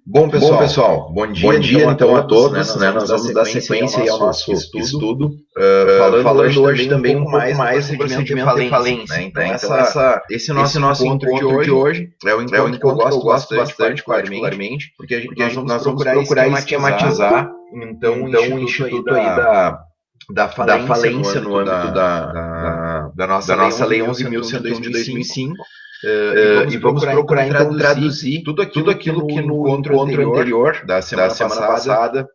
Bom, pessoal, bom dia então a todos, né? Nós vamos dar sequência ao nosso estudo, falando hoje também um pouco mais do procedimento de falência, né? Então, esse nosso encontro de hoje é um encontro que eu gosto bastante, particularmente, porque nós vamos procurar esquematizar, então, o instituto aí da falência no âmbito da nossa Lei 11.101 de 2005. E vamos procurar então traduzir tudo aquilo que no encontro anterior da semana passada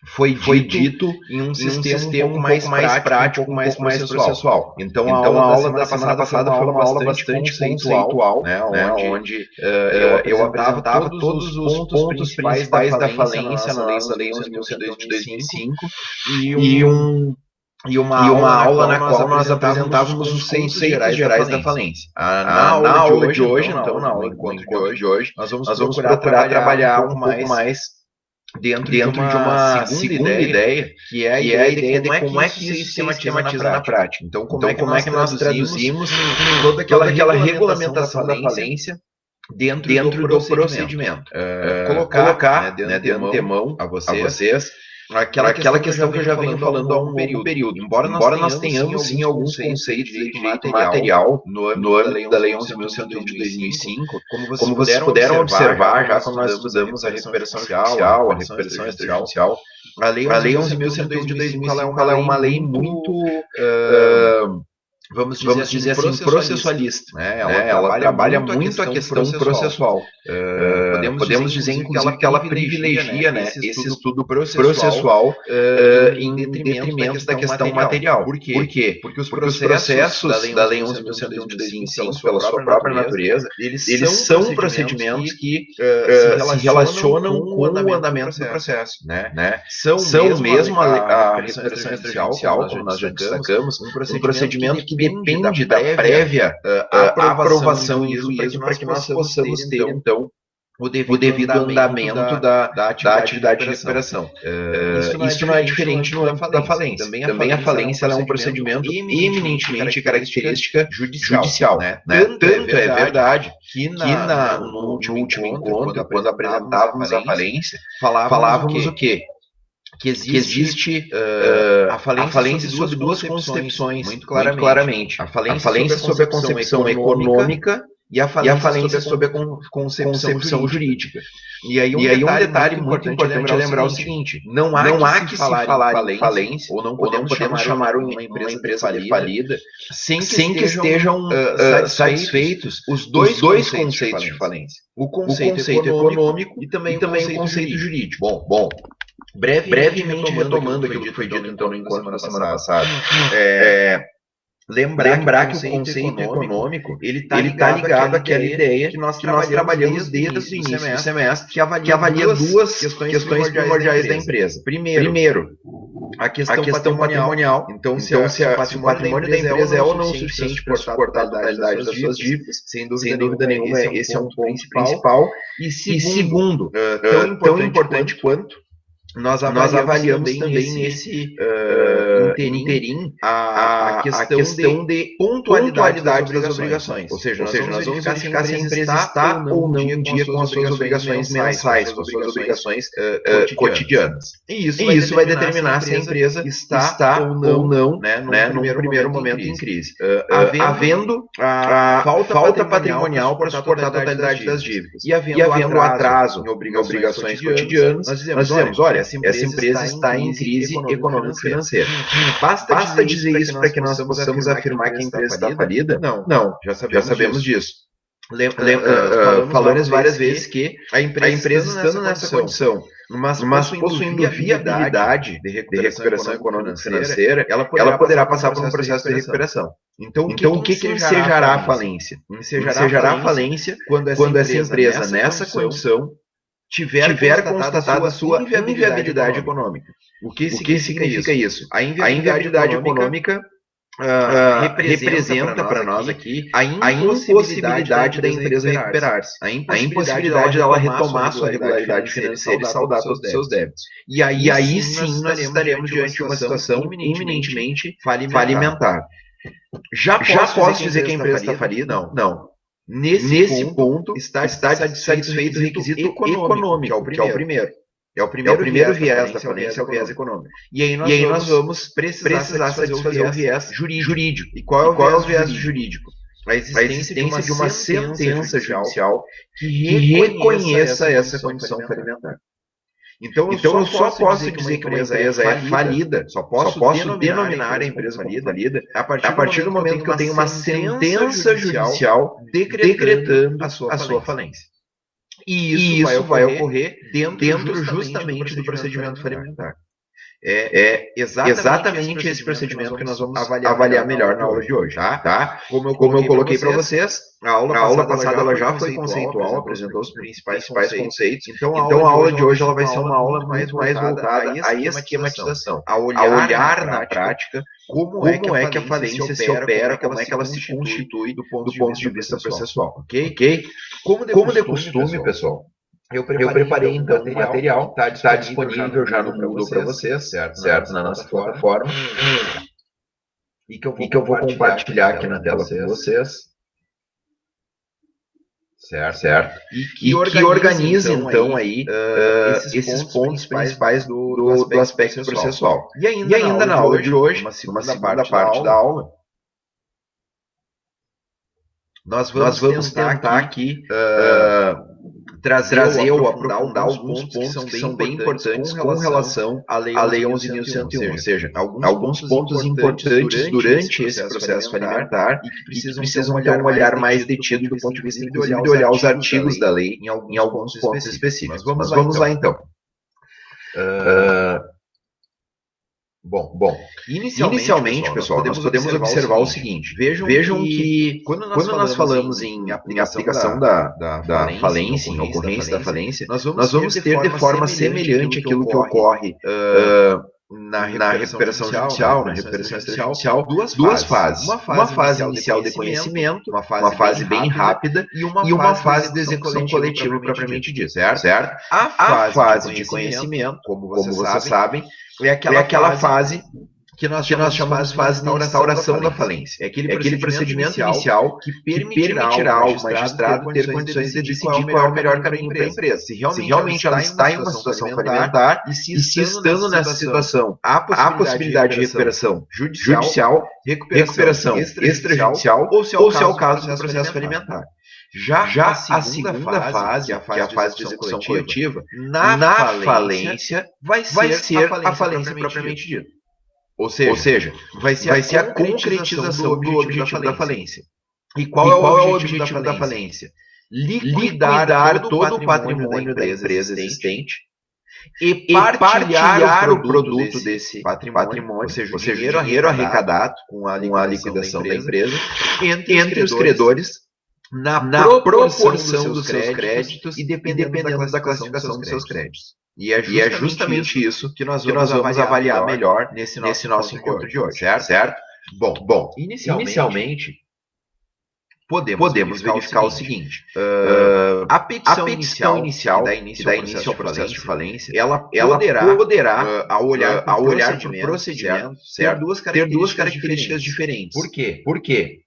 foi dito em um sistema um pouco mais prático, um pouco mais processual. Então a aula da semana passada foi uma aula bastante conceitual, né, onde eu apresentava todos os pontos principais da falência na nossa Lei 11.102 de 2005 e uma aula na qual nós apresentávamos os conceitos gerais da falência. Na aula de hoje, então, na aula do encontro de hoje, nós vamos procurar trabalhar um pouco mais dentro de uma segunda ideia, que é a ideia de como é que isso se sistematiza na prática. Então, como é que nós traduzimos toda aquela regulamentação da falência dentro do procedimento. Colocar, né, de antemão a vocês aquela questão que eu já venho falando há um período. Embora nós tenhamos sim alguns conceitos de direito material no âmbito da Lei 11.101 de 2005, como vocês puderam observar já quando nós estudamos a recuperação judicial, a recuperação extrajudicial, a Lei 11.101 de 2005 ela é uma lei muito vamos dizer assim, processualista, né? Ela trabalha muito a questão processual. Podemos dizer, inclusive, que ela privilegia, né, esse estudo processual em detrimento da questão material. Por quê? Porque os processos da Lei 11.101 de 2005, pela sua própria natureza, eles são procedimentos que se relacionam com o andamento do processo. Né? São mesmo a recuperação extrajudicial, como nós já destacamos, um procedimento que depende da prévia aprovação em juízo para que nós possamos ter, então, o devido andamento da atividade de recuperação. Isso não é diferente no âmbito da falência. Também a falência é um procedimento eminentemente de característica judicial. Né? Tanto é verdade que no último encontro, quando apresentávamos a falência, falávamos o quê? Que existe a falência sob duas concepções, muito claramente. A falência sob a concepção econômica e a falência sob a concepção jurídica. E aí um detalhe muito importante é lembrar o seguinte: não há que se falar em falência, ou não podemos chamar uma empresa de falida, sem que estejam satisfeitos os dois conceitos de falência. O conceito econômico e também o conceito jurídico. Bom, brevemente retomando aquilo que foi dito então no encontro da semana passada. Lembrar que o conceito econômico ele está ligado àquela ideia que nós trabalhamos desde o início do semestre, que avalia duas questões primordiais da empresa. Primeiro, a questão patrimonial. Então, se o patrimônio da empresa é ou não suficiente para suportar a totalidade das suas dívidas, sem dúvida nenhuma, esse é um ponto principal. E segundo, tão importante quanto, nós avaliamos também nesse interim a questão de pontualidade das obrigações. Ou seja, nós vamos verificar se a empresa está ou não em dia com as suas obrigações mensais, com as suas obrigações cotidianas. E isso vai determinar se a empresa está ou não, né, num primeiro momento em crise. Havendo a falta patrimonial para suportar a totalidade das dívidas e havendo atraso em obrigações cotidianas, nós dizemos, olha, essa empresa está em crise econômico-financeira. Basta dizer isso para que nós possamos afirmar que a empresa está falida? Não, já sabemos disso. Falamos várias vezes que a empresa estando nessa condição, mas possuindo viabilidade de recuperação econômico-financeira, ela poderá passar por um processo de recuperação. Então o que ensejará a falência? Ensejará a falência quando essa empresa nessa condição tiver constatado a sua inviabilidade econômica. O que significa isso? A inviabilidade econômica representa para nós aqui a impossibilidade da empresa recuperar-se, a impossibilidade dela retomar sua regularidade financeira e saldar todos os seus débitos. E aí sim nós estaremos diante de uma situação eminentemente falimentar. Já posso dizer que a empresa está falida? Não. Nesse ponto está satisfeito o requisito econômico, que é o primeiro. É o primeiro viés da falência, é o viés econômico. E aí nós vamos precisar satisfazer o viés jurídico. E qual é o viés jurídico? A existência de uma sentença judicial que reconheça essa condição falimentar. Então eu só posso dizer que uma empresa é falida, só posso denominar a empresa falida a partir do momento que eu tenho uma sentença judicial decretando a sua falência. E isso vai ocorrer dentro justamente do procedimento falimentar. É exatamente esse procedimento que nós vamos avaliar melhor na aula de hoje, tá? Como eu coloquei para vocês, a aula passada ela já foi conceitual, apresentou os principais conceitos. Então a aula de hoje ela vai ser uma aula mais voltada à esquematização, a olhar na prática como é que a falência se opera, como é que ela se constitui do ponto de vista processual, ok? Como de costume, pessoal, eu preparei então um material, está disponível já no Moodle para vocês, certo? Na nossa plataforma. E que eu vou compartilhar aqui na tela com vocês. Certo? E que organize então aí esses pontos principais do aspecto processual. E ainda na aula de hoje, uma segunda parte da aula, nós vamos tentar aqui trazer ou aprofundar alguns pontos que são bem importantes com relação à Lei 11.101, ou seja, alguns pontos importantes durante esse processo falimentar e que precisam ter um olhar mais detido do ponto de vista, inclusive, de olhar os artigos da lei em alguns pontos específicos. Mas vamos lá então. Bom, inicialmente, pessoal, nós podemos observar o seguinte. Vejam que quando nós falamos em aplicação da falência, em ocorrência da falência, nós vamos ter de forma semelhante aquilo que ocorre na recuperação judicial, na recuperação extrajudicial, duas fases. Uma fase inicial de conhecimento, uma fase bem rápida, e uma fase de execução coletiva propriamente dita, certo? A fase de conhecimento, como vocês sabem, é aquela fase que nós chamamos de fase de instauração da falência. É aquele procedimento inicial que permitirá ao magistrado ter condições de decidir qual é o melhor caminho para a empresa. Se realmente ela está em uma situação falimentar e se estando nessa situação há possibilidade de recuperação judicial, recuperação extrajudicial ou se é o caso do processo falimentar. Já a segunda fase, que é a fase de execução coletiva, na falência vai ser a falência propriamente dita. Ou seja, vai ser a concretização do objetivo da falência. E qual é o objetivo da falência? Liquidar todo o patrimônio da empresa existente e partilhar o produto desse patrimônio, ou seja, o dinheiro arrecadado com a liquidação da empresa entre os credores na proporção dos seus créditos e dependendo da classificação dos seus créditos. E é justamente isso que nós vamos avaliar melhor nesse nosso encontro de hoje, certo? Bom, inicialmente podemos verificar o seguinte. A petição inicial que dá início ao processo de falência, ela poderá ao olhar para o procedimento, ter duas características diferentes. Por quê?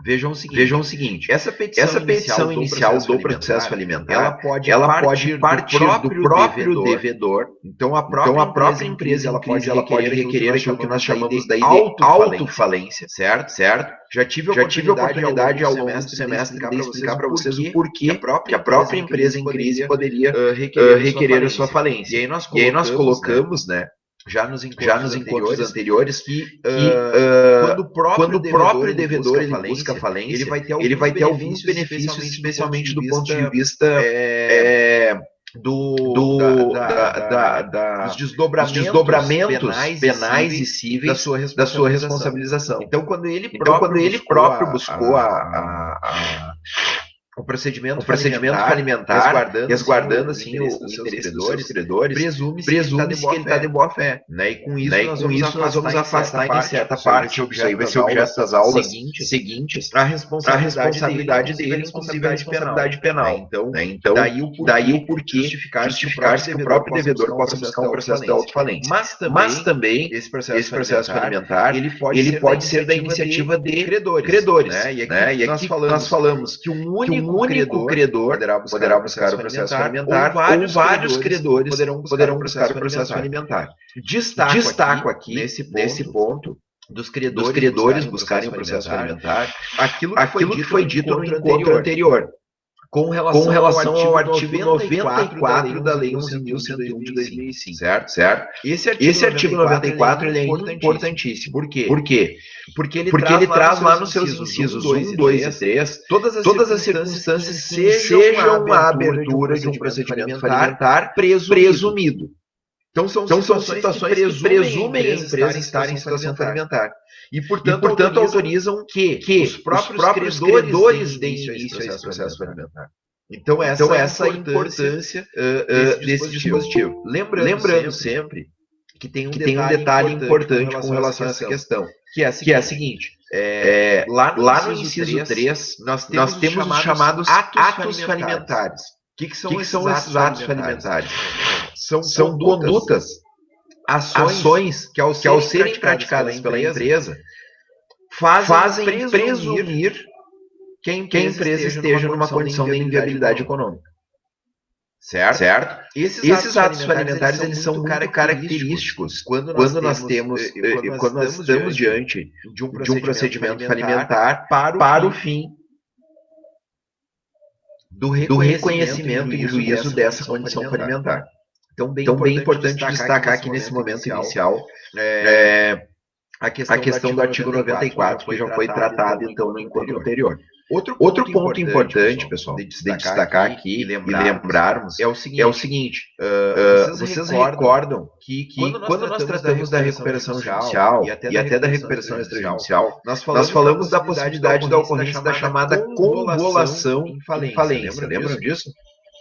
Vejam o seguinte, essa petição inicial do processo falimentar, ela pode partir do próprio devedor. Então a própria empresa ela pode requerer aquilo que nós chamamos daí de autofalência, certo? Já tive a oportunidade ao longo do semestre de explicar para vocês o porquê que a própria empresa em crise poderia requerer a sua falência. E aí nós colocamos, né, já nos encontros anteriores, que quando o próprio devedor ele busca falência, ele vai ter alguns benefícios, especialmente do ponto de vista dos desdobramentos penais e cíveis da sua responsabilização. Então, quando ele próprio buscou o procedimento falimentar, resguardando assim o interesse dos seus credores, presume-se que ele está de boa fé. Né? E com isso nós vamos afastar em certa parte, isso aí vai ser objeto das aulas seguintes, a responsabilidade dele, inclusive a responsabilidade penal. Então, daí o porquê justificar-se que o próprio devedor possa buscar um processo de autofalência. Mas também esse processo falimentar ele pode ser da iniciativa de credores. Né? E aqui nós falamos que um único credor poderá buscar o processo falimentar ou vários credores poderão buscar o processo falimentar. Destaco aqui, nesse ponto, dos credores buscarem o processo falimentar, aquilo que foi dito no encontro anterior, com relação ao artigo 94 da Lei 11.101 de 2005, certo? Esse artigo 94 ele é importantíssimo. Por quê? Porque ele traz lá nos seus incisos 1, 2 e 3 todas as circunstâncias que sejam a abertura de um procedimento falimentar presumido. Então, são situações que presumem a empresa estar em situação falimentar. E, portanto, autorizam que os próprios credores deem início a esse processo falimentar. Então, essa é a importância desse dispositivo. Lembrando sempre que tem um detalhe importante com relação a essa questão, que é a seguinte. Lá no inciso 3, nós temos os chamados atos falimentares. O que são esses atos falimentares? São condutas, ações que ao serem praticadas pela empresa, fazem presumir que a empresa esteja numa condição de inviabilidade econômica. Certo? Esses atos falimentares eles são muito característicos quando nós estamos diante de um procedimento falimentar para o fim do reconhecimento e juízo dessa condição falimentar. Então, bem importante destacar aqui nesse momento inicial a questão do artigo 94, que já foi tratado então no encontro anterior. Outro ponto importante, pessoal, de destacar aqui e lembrarmos é o seguinte, vocês recordam que quando nós tratamos da recuperação judicial e até da recuperação extrajudicial, nós falamos da possibilidade da ocorrência da chamada convolução em falência. Lembram disso?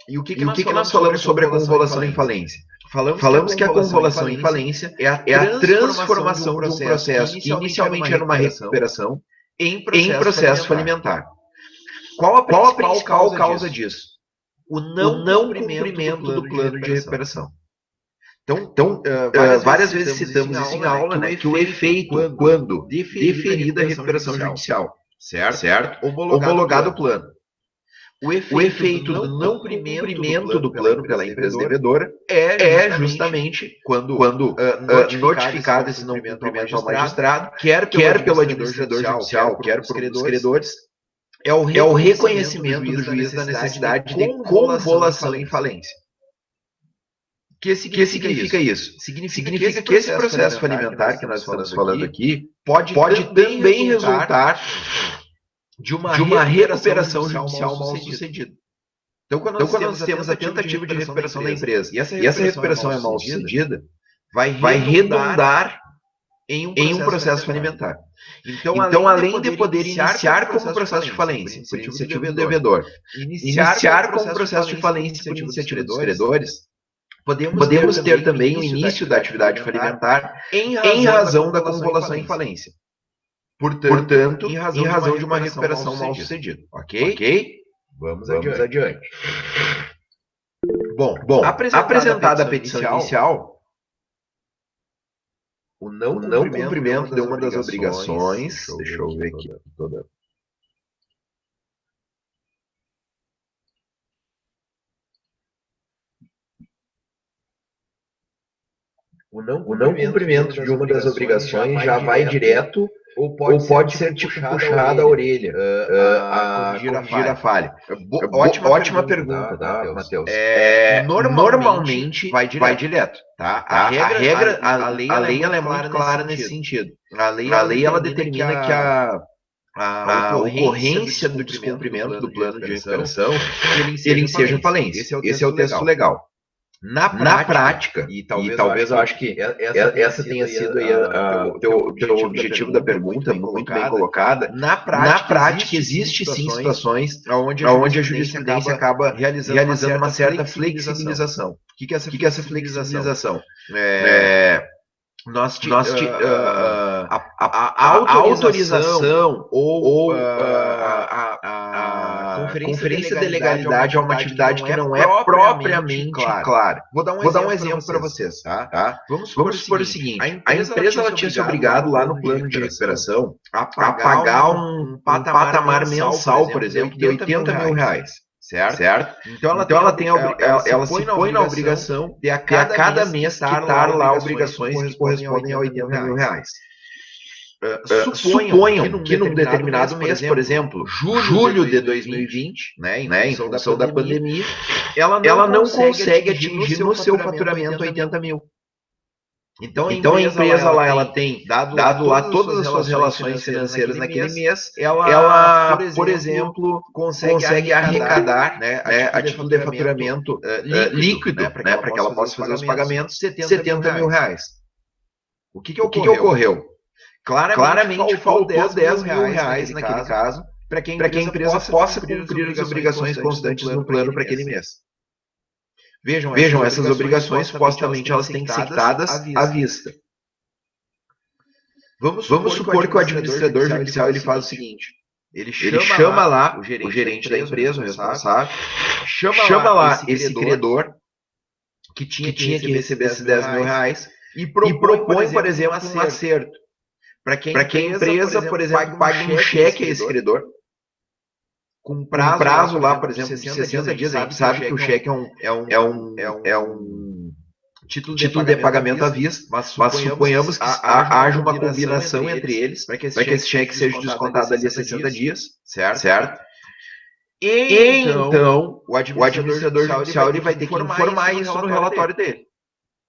E o que nós falamos sobre a convolução em falência? Falamos que a convolução em falência é a transformação de um processo que inicialmente era uma recuperação em processo falimentar. Qual a principal causa disso? O não cumprimento do plano de recuperação. Então, várias vezes citamos isso em aula, né, que o efeito, quando deferida a recuperação judicial, certo? Homologado o plano. O efeito do não cumprimento do plano pela empresa devedora é justamente quando notificado esse não cumprimento ao magistrado, quer pelo administrador judicial, quer por um dos credores, é o reconhecimento do juiz da necessidade de convolução em falência. O que significa isso? Significa que esse processo falimentar que nós estamos falando aqui pode também resultar de uma recuperação judicial mal sucedida. Então, quando nós temos a tentativa de recuperação da empresa e essa recuperação é mal sucedida, vai redundar em um processo falimentar. Então, além de poder iniciar como processo de falência por iniciativa do devedor, iniciar como processo de falência por iniciativa dos credores, podemos ter também o início da atividade falimentar em razão da convolução em falência. Portanto, em razão de uma recuperação mal sucedida. Ok? Vamos adiante. Bom, apresentada a petição inicial, o não cumprimento de uma das obrigações, deixa eu ver aqui toda. O não cumprimento de uma das obrigações já vai direto ou pode ser puxada a orelha, corrigir a falha. Ótima pergunta, tá, Matheus? Normalmente vai direto, tá? A lei ela é muito clara nesse sentido. A lei ela determina que a ocorrência do descumprimento do plano de recuperação ele seja falência. Esse é o texto legal. Na prática, e talvez eu acho que essa tenha sido aí o teu objetivo da pergunta, muito bem colocada. Na prática, existe sim situações onde a jurisprudência acaba realizando uma certa flexibilização. O que é essa flexibilização? A autorização ou a conferência de legalidade é uma atividade que não é propriamente clara. Vou dar um exemplo para vocês, tá? Vamos supor o seguinte, a empresa ela tinha se obrigado lá no plano de recuperação a pagar um patamar mensal, por exemplo, de R$80 mil. Certo? Então ela se põe na obrigação de a cada mês quitar lá obrigações que correspondem a R$80 mil. Suponham que num determinado mês, por exemplo, julho de 2020, em função da pandemia, ela não consegue atingir no seu faturamento 80 mil. Então a empresa lá, ela tem dado lá todas as suas relações financeiras naquele mês, ela, por exemplo, consegue arrecadar, a título de faturamento líquido, para que ela possa fazer os pagamentos, R$70 mil. O que ocorreu? Claramente faltou R$10 mil naquele caso, para que a empresa possa cumprir as obrigações constantes no plano para aquele mês. Vejam, essas obrigações, supostamente, elas têm que ser quitadas à vista. Vamos supor que o administrador judicial ele faz o seguinte, ele chama lá o gerente da empresa, o responsável, chama lá esse credor que tinha que receber esses R$10 mil e propõe, por exemplo, um acerto. Para que a empresa, por exemplo, pague um cheque a esse credor, com prazo lá, por exemplo, de 60 dias. A gente sabe que o cheque é um título de pagamento à vista, mas suponhamos que haja uma combinação entre eles, para que esse cheque seja descontado ali a 60 dias, certo? E então, o administrador judicial ele vai ter que informar isso no relatório dele.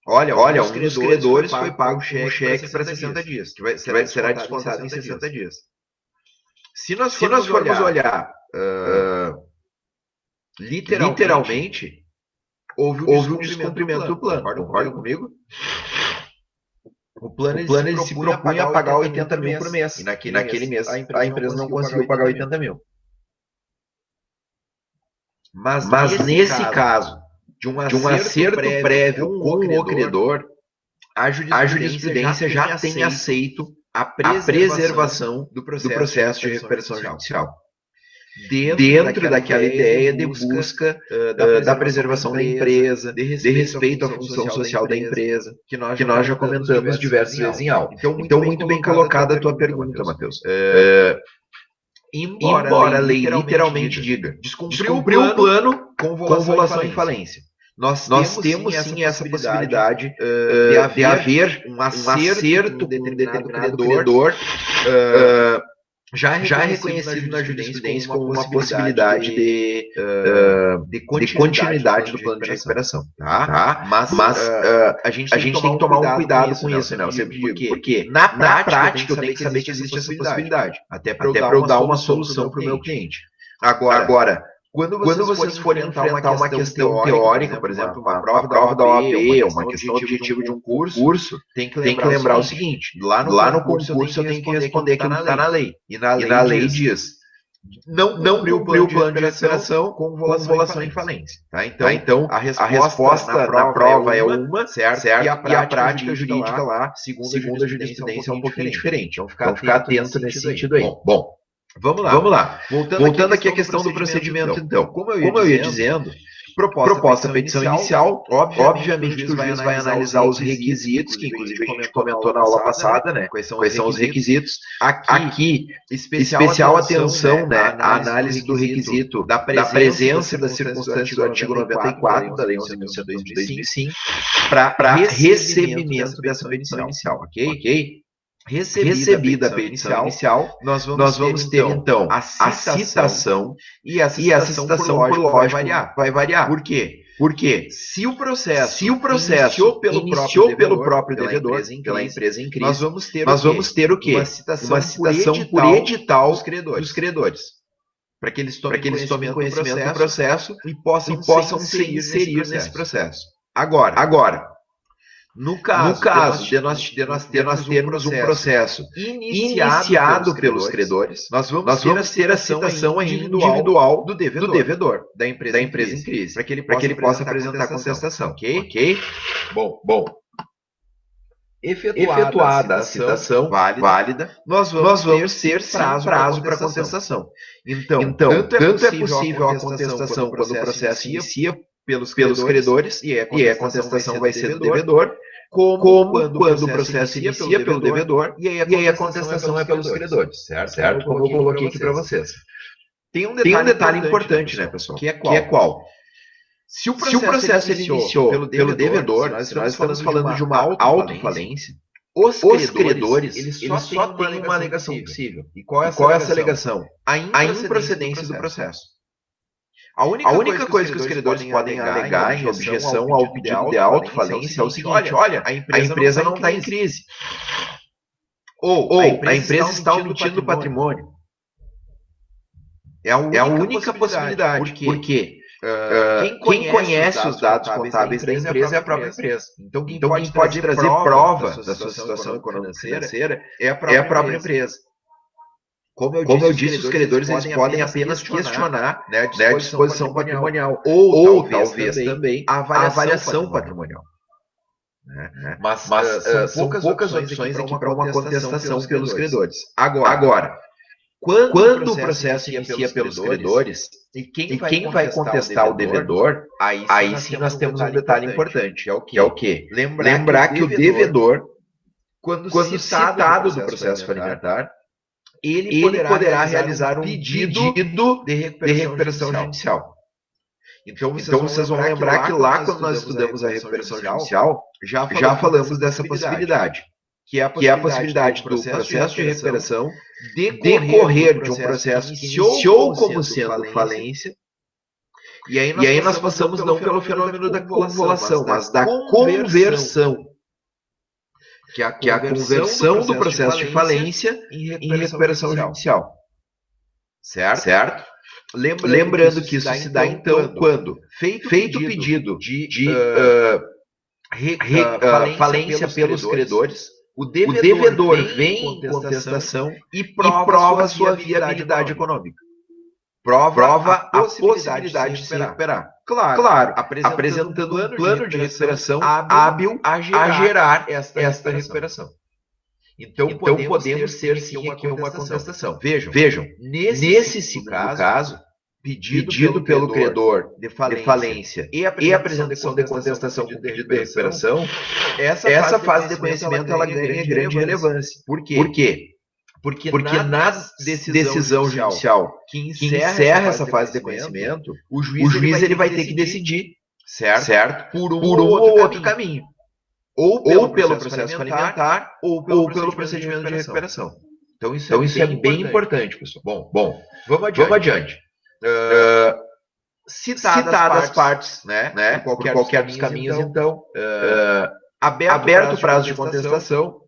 Olha, um dos credores foi pago um cheque para 60 dias, que será descontado em 60 dias. Se nós formos olhar literalmente, houve um descumprimento do plano. Concorda comigo? O plano ele se propunha a pagar 80 mil por mês. E naquele mês a empresa não conseguiu pagar 80 mil. Mas nesse caso, de um acerto prévio com o credor, a jurisprudência já tem aceito a preservação do processo de recuperação judicial. Dentro daquela ideia de busca da preservação da empresa, de respeito à função social da empresa, que nós já comentamos diversas vezes em aula. Então, muito bem colocada a tua pergunta, Matheus. Embora a lei literalmente diga descumpriu o plano com violação e falência. Nós temos sim essa possibilidade de haver um acerto com um determinado credor já reconhecido na jurisprudência como uma possibilidade de continuidade do plano de recuperação. Tá? Mas a gente tem que tomar um cuidado com isso, né? Eu sempre digo, porque na prática eu tenho que saber que existe essa possibilidade, até para eu dar uma solução para o meu cliente. Agora, quando vocês forem enfrentar uma questão teórica, por exemplo, uma prova da OAB, uma questão objetiva de um curso, tem que lembrar o seguinte, lá no concurso eu tenho que responder aquilo que está na lei. E na lei diz, não cumpriu o plano de recuperação com violação e falência. Tá? Então, a resposta na prova é uma, certo? E a prática jurídica lá, segundo a jurisprudência, é um pouquinho diferente. Vamos ficar atento nesse sentido aí. Bom. Vamos lá. Voltando aqui à questão do procedimento, então. Como eu ia dizendo, proposta petição inicial, obviamente que o juiz vai analisar os requisitos, que inclusive a gente comentou na aula passada, né? Quais são os requisitos. Aqui, especial atenção, né, à análise do requisito da presença da circunstância do artigo 94 da Lei 11.102 de 2005 para recebimento dessa petição inicial, ok? Recebida a petição inicial, nós vamos ter então a citação, e essa citação, por lógico, vai variar. Por quê? Porque se o processo iniciou pelo próprio devedor, pela empresa em crise, nós vamos ter o quê? Uma citação por edital dos credores. Para que eles tomem conhecimento do processo e possam se inserir nesse processo. Agora, no caso de nós termos um processo iniciado pelos credores, nós vamos ter a citação individual do devedor da empresa em crise, para que ele possa apresentar a contestação. Ok? Bom. Efetuada a citação válida, nós vamos ter prazo para contestação. Então, tanto é possível a contestação quando o processo inicia pelos credores, e a contestação vai ser do devedor, como quando o processo inicia pelo devedor, e aí a contestação é pelos credores, certo? Como eu coloquei aqui para vocês. Tem um detalhe importante, né, pessoal? Que é qual? Se o processo ele iniciou pelo devedor, nós estamos falando de uma autofalência, os credores eles só têm uma alegação possível. E qual é essa alegação? A improcedência do processo. A única coisa que os credores podem alegar em objeção ao pedido de autofalência é o seguinte: olha, a empresa não está em crise. Ou a empresa está omitindo patrimônio. É a única possibilidade. Por quê? Quem conhece os dados contábeis da empresa é a própria empresa. Então, quem pode trazer prova da sua situação econômico-financeira é a própria empresa. Como eu disse, os credores eles podem apenas questionar, né, a disposição patrimonial ou talvez também a avaliação patrimonial. Mas são poucas opções aqui para uma contestação pelos credores. Agora, quando o processo inicia pelos credores e quem vai contestar o devedor, aí sim nós temos um detalhe importante, que é o quê? Lembrar que o devedor, quando citado do processo falimentar, ele poderá realizar um pedido de recuperação judicial. Então vocês vão lembrar que lá quando nós estudamos a recuperação judicial, já falamos dessa possibilidade. Que é a possibilidade do processo de recuperação decorrer de um processo que iniciou como sendo falência, e aí nós passamos não pelo fenômeno da convolução, mas da conversão, que é a conversão do processo de falência em recuperação judicial. Certo? Lembrando que isso se dá então quando, feito o pedido de falência pelos credores, o devedor vem em contestação e prova a sua viabilidade econômica. Prova a possibilidade de se recuperar. Claro, apresentando um plano de recuperação hábil a gerar esta recuperação. Então podemos ter sim aqui uma contestação. Vejam, nesse segundo caso, pedido pelo credor de falência e apresentação de contestação com pedido de recuperação, essa fase de conhecimento ela ganha grande relevância. Por quê? Porque na decisão judicial que encerra essa fase de conhecimento, o juiz ele vai ter que decidir, certo? Por um ou outro caminho. Ou pelo processo falimentar, ou pelo procedimento de recuperação. Então isso é bem importante, pessoal. Bom, vamos adiante. Citadas as partes, né, por qualquer dos caminhos, então, aberto o prazo de contestação,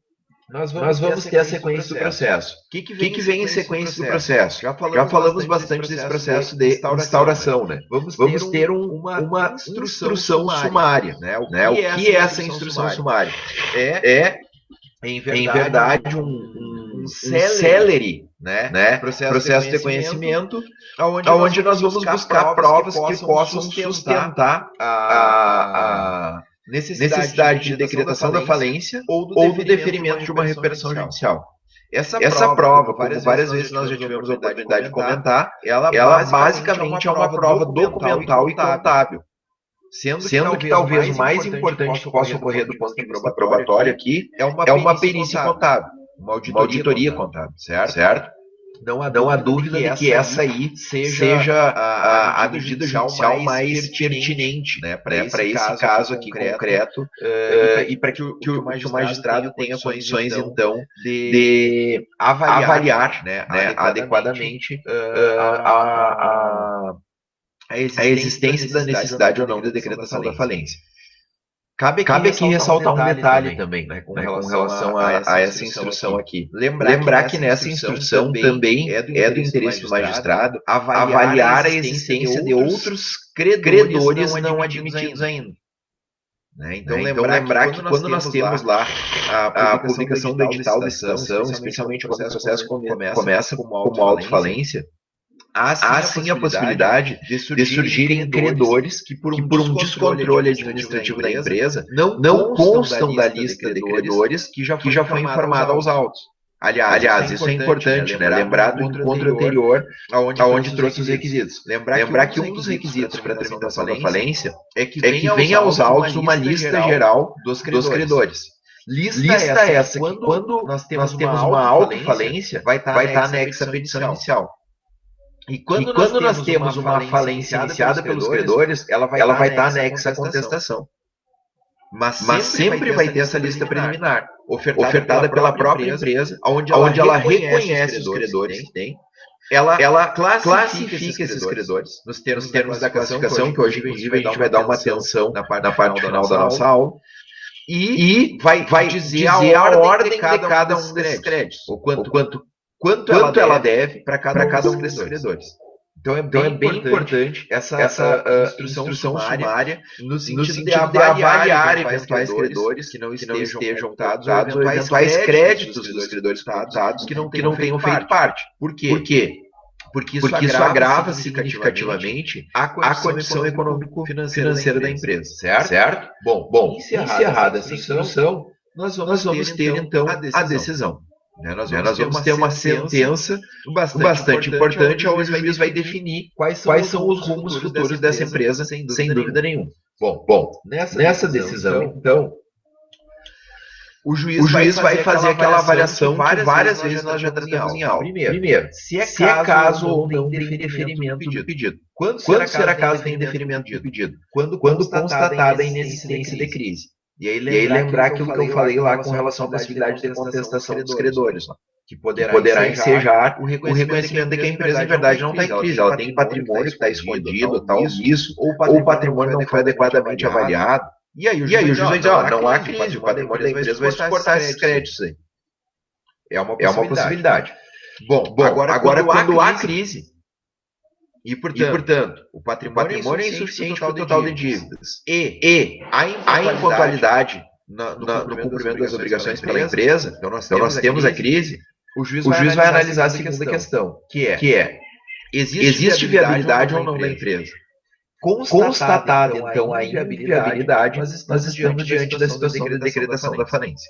nós vamos ter a sequência do processo. O que vem em sequência do processo? Já falamos bastante desse processo de instauração, né? Vamos ter uma instrução sumária, né? O que é essa instrução sumária? É em verdade, um célere, né? Processo de conhecimento, onde nós vamos buscar provas que possam sustentar a necessidade de decretação da falência ou do deferimento de uma recuperação judicial. Essa prova, como várias vezes nós já tivemos a oportunidade de comentar, ela basicamente é uma prova documental e contábil. Sendo que talvez o mais importante que possa ocorrer do ponto de vista probatório aqui é uma perícia contábil, uma auditoria contábil, certo? Não há dúvida de que essa aí seja a medida judicial mais pertinente, né, para esse caso aqui concreto, e para que o magistrado tenha condições, então, de avaliar, né, adequadamente a existência da necessidade ou não de decretação da falência. Cabe aqui ressaltar um detalhe também, né, com relação a essa instrução aqui. Lembrar que nessa instrução também é do interesse do magistrado avaliar a existência de outros credores não admitidos ainda. né? Então, lembrar que quando nós temos lá a publicação do edital da licitação, especialmente quando o processo começa como autofalência, há sim a possibilidade de surgirem credores que, por um descontrole administrativo da empresa, não constam da lista de credores que já foi informada aos autos. Aliás, isso é importante, né? Lembrar do encontro anterior, aonde trouxe os requisitos. Lembrar que um dos requisitos para a tramitação da falência é que venha aos autos uma lista geral dos credores. Lista essa que, quando nós temos uma autofalência, vai estar anexa à petição inicial. E quando nós temos uma falência iniciada pelos credores, ela vai estar anexa à contestação. Mas sempre vai ter essa lista preliminar, ofertada pela própria empresa, onde ela reconhece os credores que tem, ela classifica esses credores nos termos da classificação, que hoje, inclusive, a gente vai dar uma atenção na parte final da nossa aula, e vai dizer a ordem de cada um desses créditos, ou quanto ela deve para cada um desses credores. Então é bem importante essa instrução sumária no sentido de avaliar eventuais credores que não estejam cotados ou eventuais créditos dos credores cotados que não tenham feito parte. Por quê? Porque isso agrava significativamente a condição econômico-financeira da empresa, certo? Bom, encerrada essa instrução, nós vamos ter então a decisão. Nós vamos ter uma sentença bastante importante, onde o juiz vai definir quais são os rumos futuros dessa empresa, sem dúvida nenhuma. Bom, nessa decisão, então, o juiz vai fazer aquela avaliação que várias vezes nós já tratamos em aula. Primeiro, se é caso ou não de indeferimento do pedido. Quando será caso de indeferimento do pedido? Quando constatada a inexistência de crise. E aí lembrar aquilo que eu falei lá com relação à possibilidade de contestação dos credores, que poderá ensejar o reconhecimento de que a empresa, em verdade, não está em crise. Ela tem patrimônio que está escondido, tal, isso, ou o patrimônio não foi adequadamente avaliado. E aí o juiz vai dizer, não há crise, o patrimônio da empresa vai suportar esses créditos aí. É uma possibilidade. Bom, agora quando há crise, e, portanto, o patrimônio é insuficiente para o total de dívidas e a impontualidade no cumprimento das obrigações pela empresa, então nós temos a crise, o juiz vai analisar a segunda questão, que é existe viabilidade ou não da empresa? Constatada, então, a inviabilidade, nós estamos diante da situação da decretação da falência.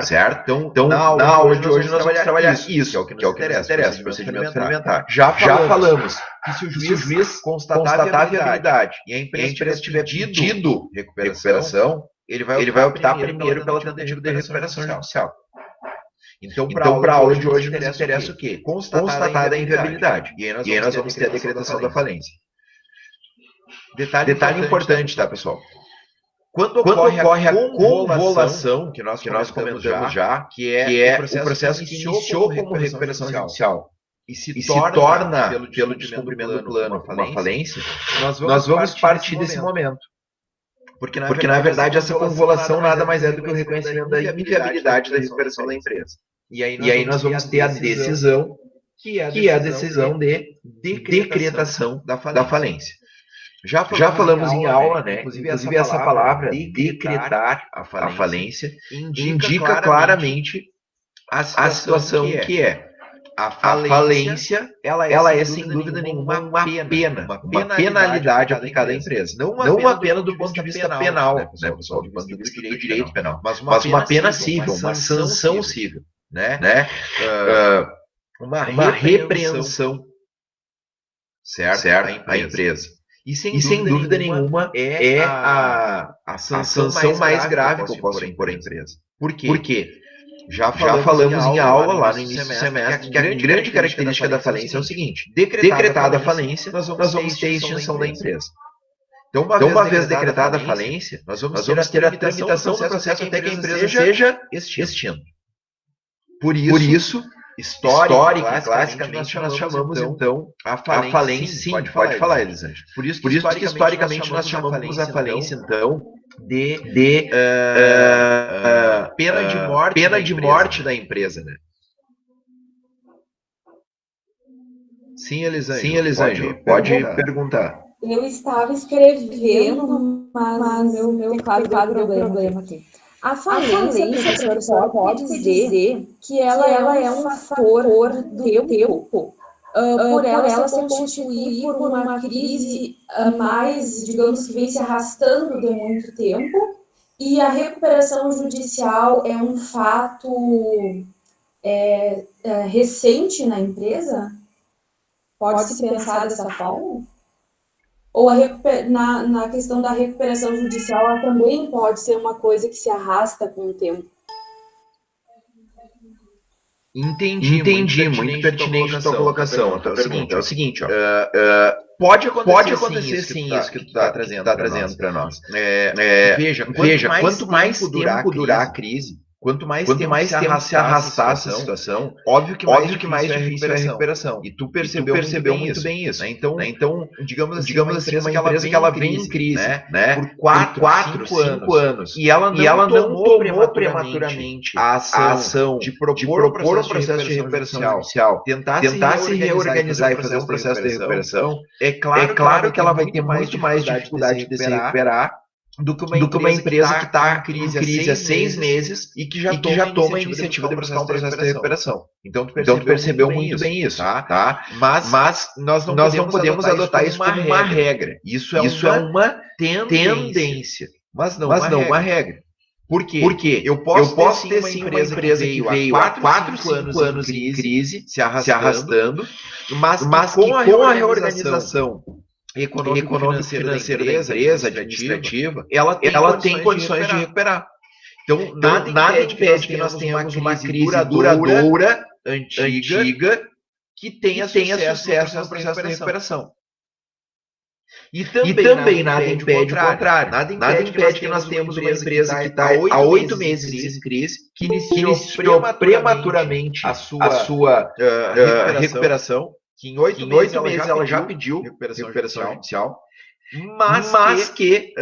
Certo? Então na aula de hoje nós vamos trabalhar isso, que é o que nos interessa, o procedimento falimentar. Já falamos que se o juiz constatar a viabilidade e a empresa tiver pedido recuperação, ele vai optar primeiro pela tentativa de recuperação judicial. Então, para a aula de hoje nos interessa o quê? Constatada a inviabilidade. E aí nós vamos ter a decretação da falência. Detalhe importante, tá, pessoal? Quando ocorre a convolução, que nós comentamos já, que é o processo que iniciou como recuperação judicial e se torna, pelo descumprimento do plano, uma falência, nós vamos partir desse momento. Porque na verdade, essa convolução nada mais é do que o reconhecimento da inviabilidade da recuperação da empresa. E aí nós vamos ter a decisão, que é a decisão de decretação da falência. Já falamos em aula, né? Inclusive essa palavra, decretar a falência, indica claramente a situação que é. A falência, ela é sem dúvida nenhuma uma penalidade aplicada à empresa. Não uma pena do ponto de vista penal, né, pessoal? Do ponto de vista do direito penal. Mas uma pena civil, uma sanção civil, né? Uma repreensão, certo? À empresa. E sem dúvida nenhuma é a sanção mais grave que eu posso impor à empresa. Por quê? Já falamos em aula lá no início do semestre que a grande característica da falência é o seguinte: decretada a falência, nós vamos ter a extinção da empresa. Então, uma vez decretada a falência, nós vamos ter a tramitação do processo até que a empresa seja extinta. Por isso, histórica, classicamente, nós chamamos então a falência. Sim, pode falar, Elisângela. Por isso que historicamente nós chamamos a falência, então, de pena de morte da empresa, né? Sim, Elisângela, pode perguntar. Eu estava escrevendo, mas meu teclado deu problema aqui. A falência, professor, pode dizer que ela é um fator do tempo, por ela se constituir por uma crise mais, digamos que vem se arrastando de muito tempo, e a recuperação judicial é um fato recente na empresa? Pode-se pensar dessa forma? Ou na questão da recuperação judicial, ela também pode ser uma coisa que se arrasta com o tempo? Entendi, muito pertinente a tua colocação. A tua pergunta é o seguinte, ó. Pode acontecer sim isso que tu tá trazendo para nós. Veja, quanto mais tempo durar a crise, quanto mais tempo se arrastar essa situação, óbvio que mais difícil é a recuperação. E tu percebeu muito bem isso. Né? Então, digamos assim, uma empresa que ela vem em crise, né? Por 4, 5 anos. E ela não tomou prematuramente a ação de propor um processo de recuperação judicial, tentar se reorganizar e fazer um processo de recuperação, é claro que ela vai ter muito mais dificuldade de se recuperar do que uma empresa que está em crise há 6 meses e que já toma a iniciativa de buscar um processo de recuperação. Então, tu percebeu muito bem isso, tá? Mas nós não podemos adotar isso como uma regra. Isso é uma tendência, mas não uma regra. Por quê? Porque eu posso ter sim uma empresa que veio há 4, 5 anos em crise, se arrastando, mas que com a reorganização econômico-financeira da empresa, administrativa, ela tem condições de recuperar. Então, nada impede que nós tenhamos uma crise duradoura, antiga, que tenha sucesso no processo de recuperação. E também nada impede o contrário. Nada impede que nós tenhamos uma empresa que está há 8 meses em crise, que iniciou prematuramente a sua recuperação, que em 8 meses ela já pediu recuperação judicial, mas que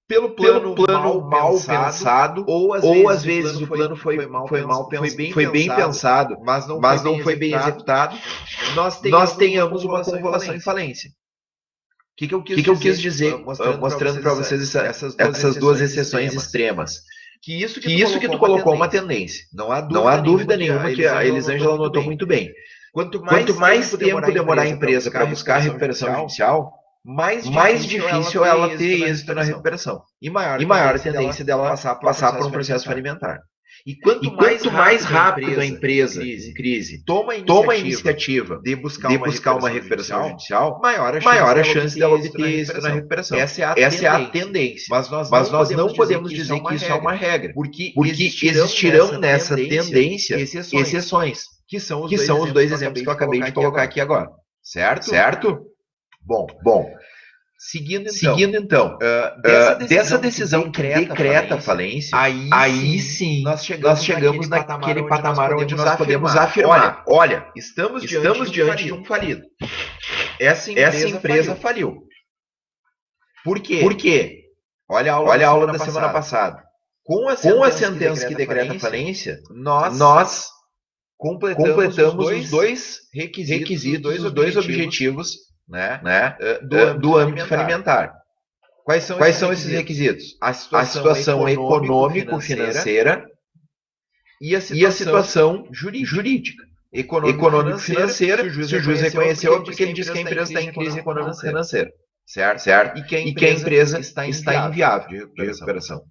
pelo plano mal pensado, ou às vezes o plano foi bem pensado, mas não foi bem executado, nós tenhamos uma convolução em falência. O que eu quis dizer mostrando para vocês essas duas exceções extremas? Que isso que tu colocou é uma tendência. Não há dúvida nenhuma que a Elisângela notou muito bem. Quanto mais tempo demorar a empresa para buscar a recuperação judicial, mais difícil ela ter êxito na recuperação. E maior a tendência dela passar por um processo falimentar. E quanto mais rápido a empresa em crise toma a iniciativa de buscar uma recuperação judicial, maior a chance dela obter êxito na recuperação. Essa é a tendência. Mas nós não podemos dizer que isso é uma regra. Porque existirão nessa tendência exceções, que são os dois exemplos que eu acabei de colocar aqui agora. Certo? Bom. Seguindo então, dessa decisão que decreta a falência, aí sim nós chegamos naquele patamar onde nós podemos afirmar: olha, estamos diante de um falido. Essa empresa faliu. Por quê? Olha a aula da semana passada. Com a sentença que decreta a falência, nós completamos os dois requisitos, os dois objetivos, né, do âmbito falimentar. Quais são esses requisitos? A situação econômico-financeira e a situação jurídica. Econômico-financeira, se o juiz reconheceu, porque ele diz que a empresa está em crise econômico-financeira. Certo? E que a empresa está inviável de recuperação.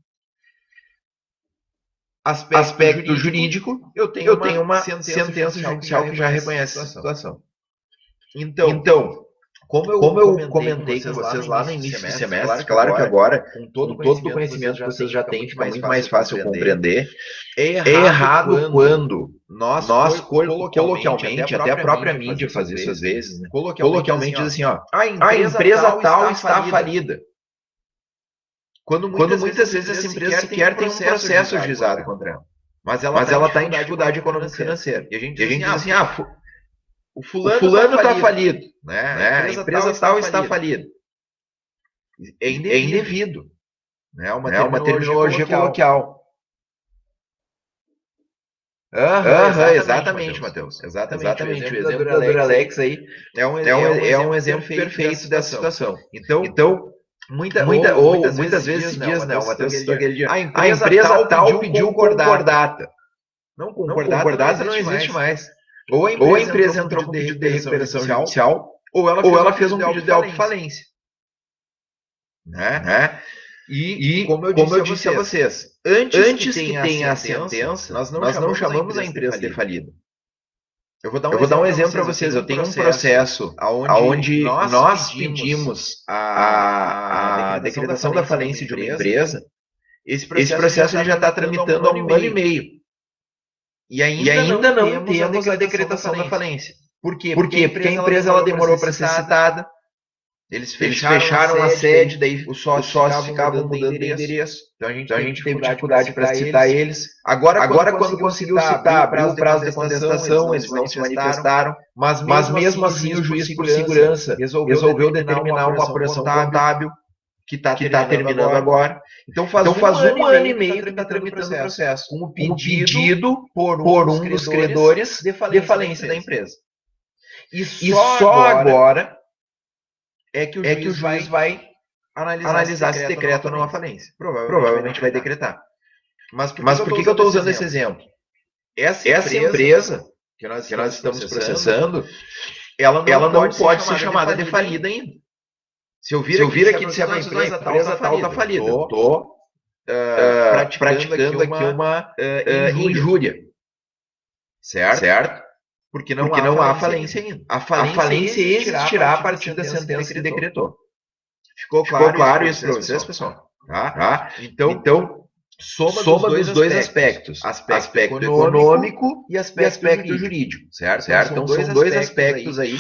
Aspecto jurídico, eu tenho uma sentença judicial que já reconhece essa situação. Então, como eu comentei com vocês lá no início do semestre, claro que agora, com todo o conhecimento que vocês já têm, fica muito mais fácil compreender. É errado quando nós coloquialmente, até a própria mídia faz isso às vezes, né? Coloquialmente diz assim, ó, a empresa tal está falida. Quando muitas vezes essa empresa sequer tem um processo ajuizado contra ela. Mas ela está em dificuldade econômico-financeira. E a gente diz assim, o fulano está falido, né? A empresa tal está falida. É indevido. Né? Uma terminologia coloquial. Exatamente, Matheus. Exatamente. O exemplo da Duralex aí é um exemplo perfeito dessa situação. Então muitas vezes se diz, né? O Matheus citou aquele dia, a empresa tal pediu concordata. Não, concordata não existe mais. Ou a empresa entrou com pedido de recuperação judicial, ou ela fez um pedido de autofalência. Né? E como eu disse a vocês, antes que tenha a sentença, nós não chamamos a empresa de falida. Eu vou dar um exemplo para vocês. Eu tenho um processo onde nós pedimos a decretação da falência de uma empresa. Esse processo ele já está tramitando há 1 ano e meio. E ainda não temos a decretação da falência. Por quê? Porque a empresa ela demorou para ser citada. Eles fecharam a sede, daí os sócios ficavam mudando de endereço. Então a gente teve dificuldade para citar eles. Agora quando conseguiu citar, abriu o prazo de contestação, eles não se manifestaram. Mas mesmo assim o juiz, por segurança, resolveu determinar uma apuração contábil que está terminando agora. Então faz 1 ano e meio que está tramitando o processo. Com o pedido por um dos credores de falência da empresa. E só agora é que o juiz vai analisar se decreta ou não a falência. Provavelmente vai decretar. Mas por que eu estou usando esse exemplo? Essa empresa que nós estamos processando, ela não pode ser chamada de falida ainda. Se eu vir aqui e disser a empresa tal está falida, estou praticando aqui uma injúria. Certo? Porque não há falência ainda. A falência existirá a partir da sentença que decretou. Ficou claro isso para vocês, pessoal? Tá? Então, soma dos dois aspectos. Aspecto econômico e aspecto jurídico. Certo? Então, são dois aspectos aí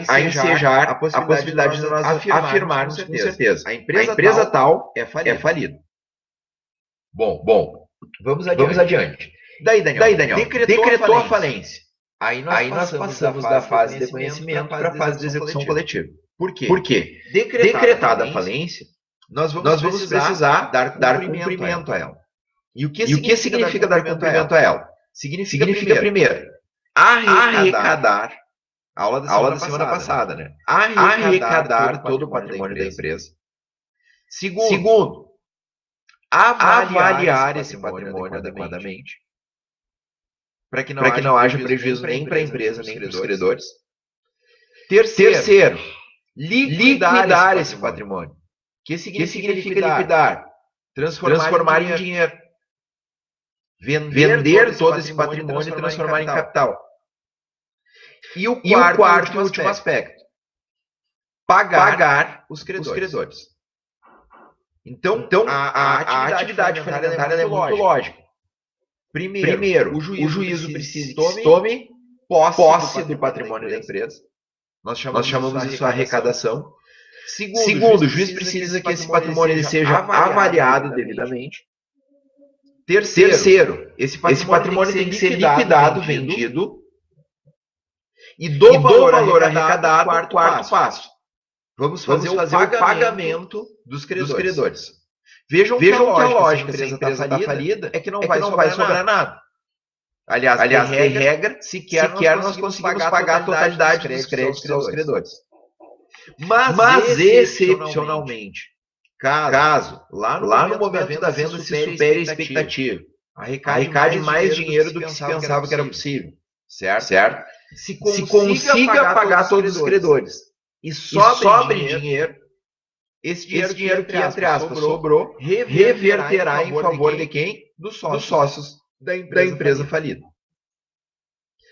a ensejar a possibilidade de nós afirmarmos com certeza. A empresa tal é falida. Bom, vamos adiante. Daí, Daniel, decretou a falência. Aí nós passamos da fase de conhecimento para a fase de execução coletiva. Por quê? Decretada a falência, nós vamos precisar dar cumprimento a ela. E o que significa dar cumprimento a ela? Significa primeiro, arrecadar, aula da semana passada, né? Arrecadar todo o patrimônio da empresa. Segundo, avaliar esse patrimônio adequadamente, para que não haja prejuízo nem para a empresa, nem para os credores. Terceiro, liquidar esse patrimônio. Que significa liquidar? Transformar em dinheiro. Vender todo esse patrimônio e transformar em capital. E o quarto e último aspecto. Pagar os credores. Então a atividade fundamental é muito lógica. Primeiro, o juízo precisa que tome posse do patrimônio da empresa. Nós chamamos isso de arrecadação. Segundo, o juiz precisa que esse patrimônio ele seja avaliado devidamente. Terceiro, esse patrimônio tem que ser liquidado, vendido. E do valor arrecadado, quarto passo. Vamos fazer o pagamento dos credores. Vejam que a lógica se a empresa está falida é que não vai sobrar nada. Aliás, de regra, sequer nós conseguimos pagar a totalidade dos créditos aos credores. Mas excepcionalmente, caso lá no momento da venda se supere a expectativa, arrecade mais dinheiro do que se pensava que era possível, certo? Se consiga pagar todos os credores e sobre dinheiro, esse dinheiro que, entre aspas, sobrou, reverterá em favor de quem? Dos sócios da empresa falida.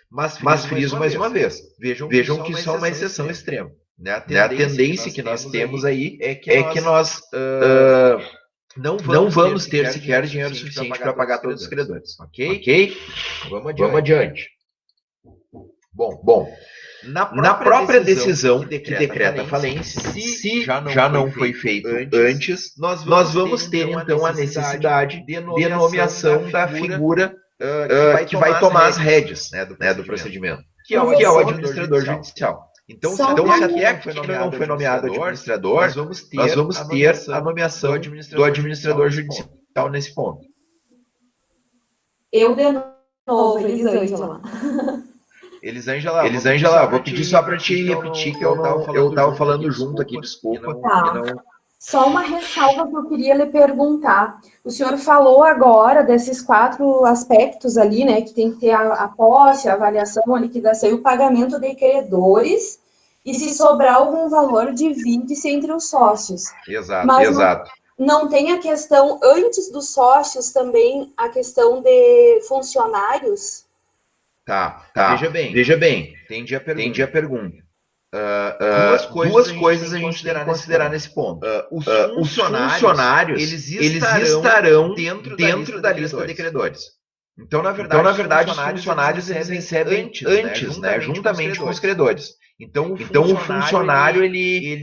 Mas friso mais uma vez, vejam que isso é uma exceção extrema. Né? A tendência que nós temos aí é que nós não vamos ter sequer dinheiro suficiente para pagar todos os credores. Ok? Vamos adiante. Bom, na própria decisão que decreta a falência, se já não foi feito antes, nós vamos ter então a necessidade de nomeação da figura que vai tomar as rédeas do procedimento, que é o administrador judicial. Então, se aqui não foi nomeado administrador, nós vamos ter a nomeação do administrador judicial nesse ponto. Eu novo, Elisângela. Elisângela, vou pedir só para te repetir que eu tava falando junto aqui, desculpa. Tá. Só uma ressalva que eu queria lhe perguntar. O senhor falou agora desses 4 aspectos ali, né? Que tem que ter a posse, a avaliação, a liquidação e o pagamento de credores. E se sobrar algum valor, divide-se entre os sócios. Exato, Mas exato. Não tem a questão, antes dos sócios, também a questão de funcionários? Tá. Veja bem. Entendi a pergunta. Duas coisas a gente tem que considerar nesse ponto. Os funcionários, eles estarão dentro da lista de credores. Então, na verdade, os funcionários eles recebem antes, né, juntamente com os credores. Então, o funcionário ele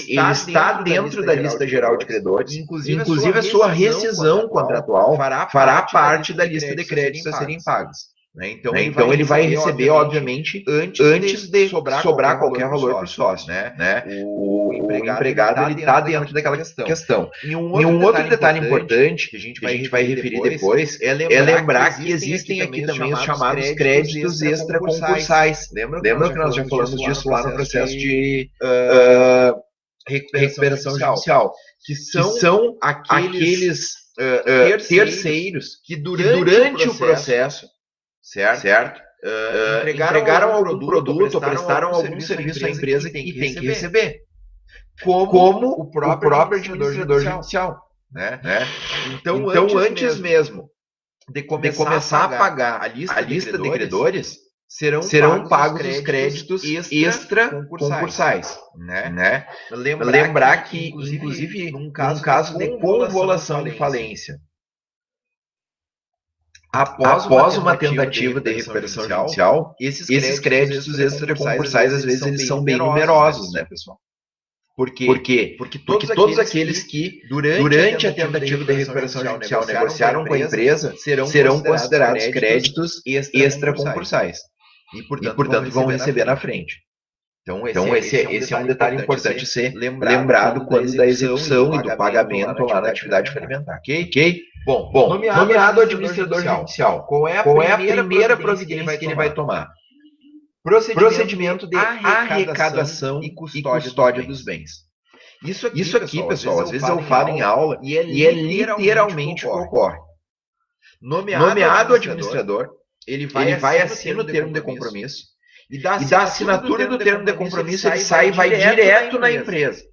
está dentro da lista geral de credores. Inclusive, a sua rescisão contratual fará parte da lista de créditos a serem pagos. Né? Então ele vai receber, obviamente, antes de sobrar qualquer valor para o sócio. Né? O empregado ele está dentro daquela questão. E um outro detalhe importante que a gente vai referir depois é lembrar que existem aqui também os chamados créditos extraconcursais. Lembra que nós já falamos disso lá no processo de recuperação judicial? Que são aqueles terceiros que durante o processo, certo? Entregaram algum produto ou prestaram algum serviço à empresa que tem que receber, como o próprio administrador judicial. Né? Então, antes mesmo de começar a pagar a lista de credores, serão pagos os créditos extra-concursais. Né? Lembrar que, inclusive, num caso de convolução de falência, após uma tentativa de recuperação judicial, esses créditos extraconcursais, às vezes, eles são bem numerosos, né, pessoal? Por quê? Porque todos aqueles que, durante a tentativa de recuperação judicial, negociaram com a empresa, serão considerados créditos extraconcursais. E, portanto, vão receber na frente. Então, esse é um detalhe importante ser lembrado quando da execução e do pagamento lá na atividade falimentar. Ok? Bom, nomeado administrador judicial, qual é a primeira providência que ele vai tomar? Procedimento de arrecadação e custódia dos bens. Isso aqui, pessoal, às vezes eu falo em aula e é literalmente o que ocorre. Nomeado administrador, ele vai assinar o termo de compromisso e da assinatura do termo de compromisso ele sai e vai direto na empresa.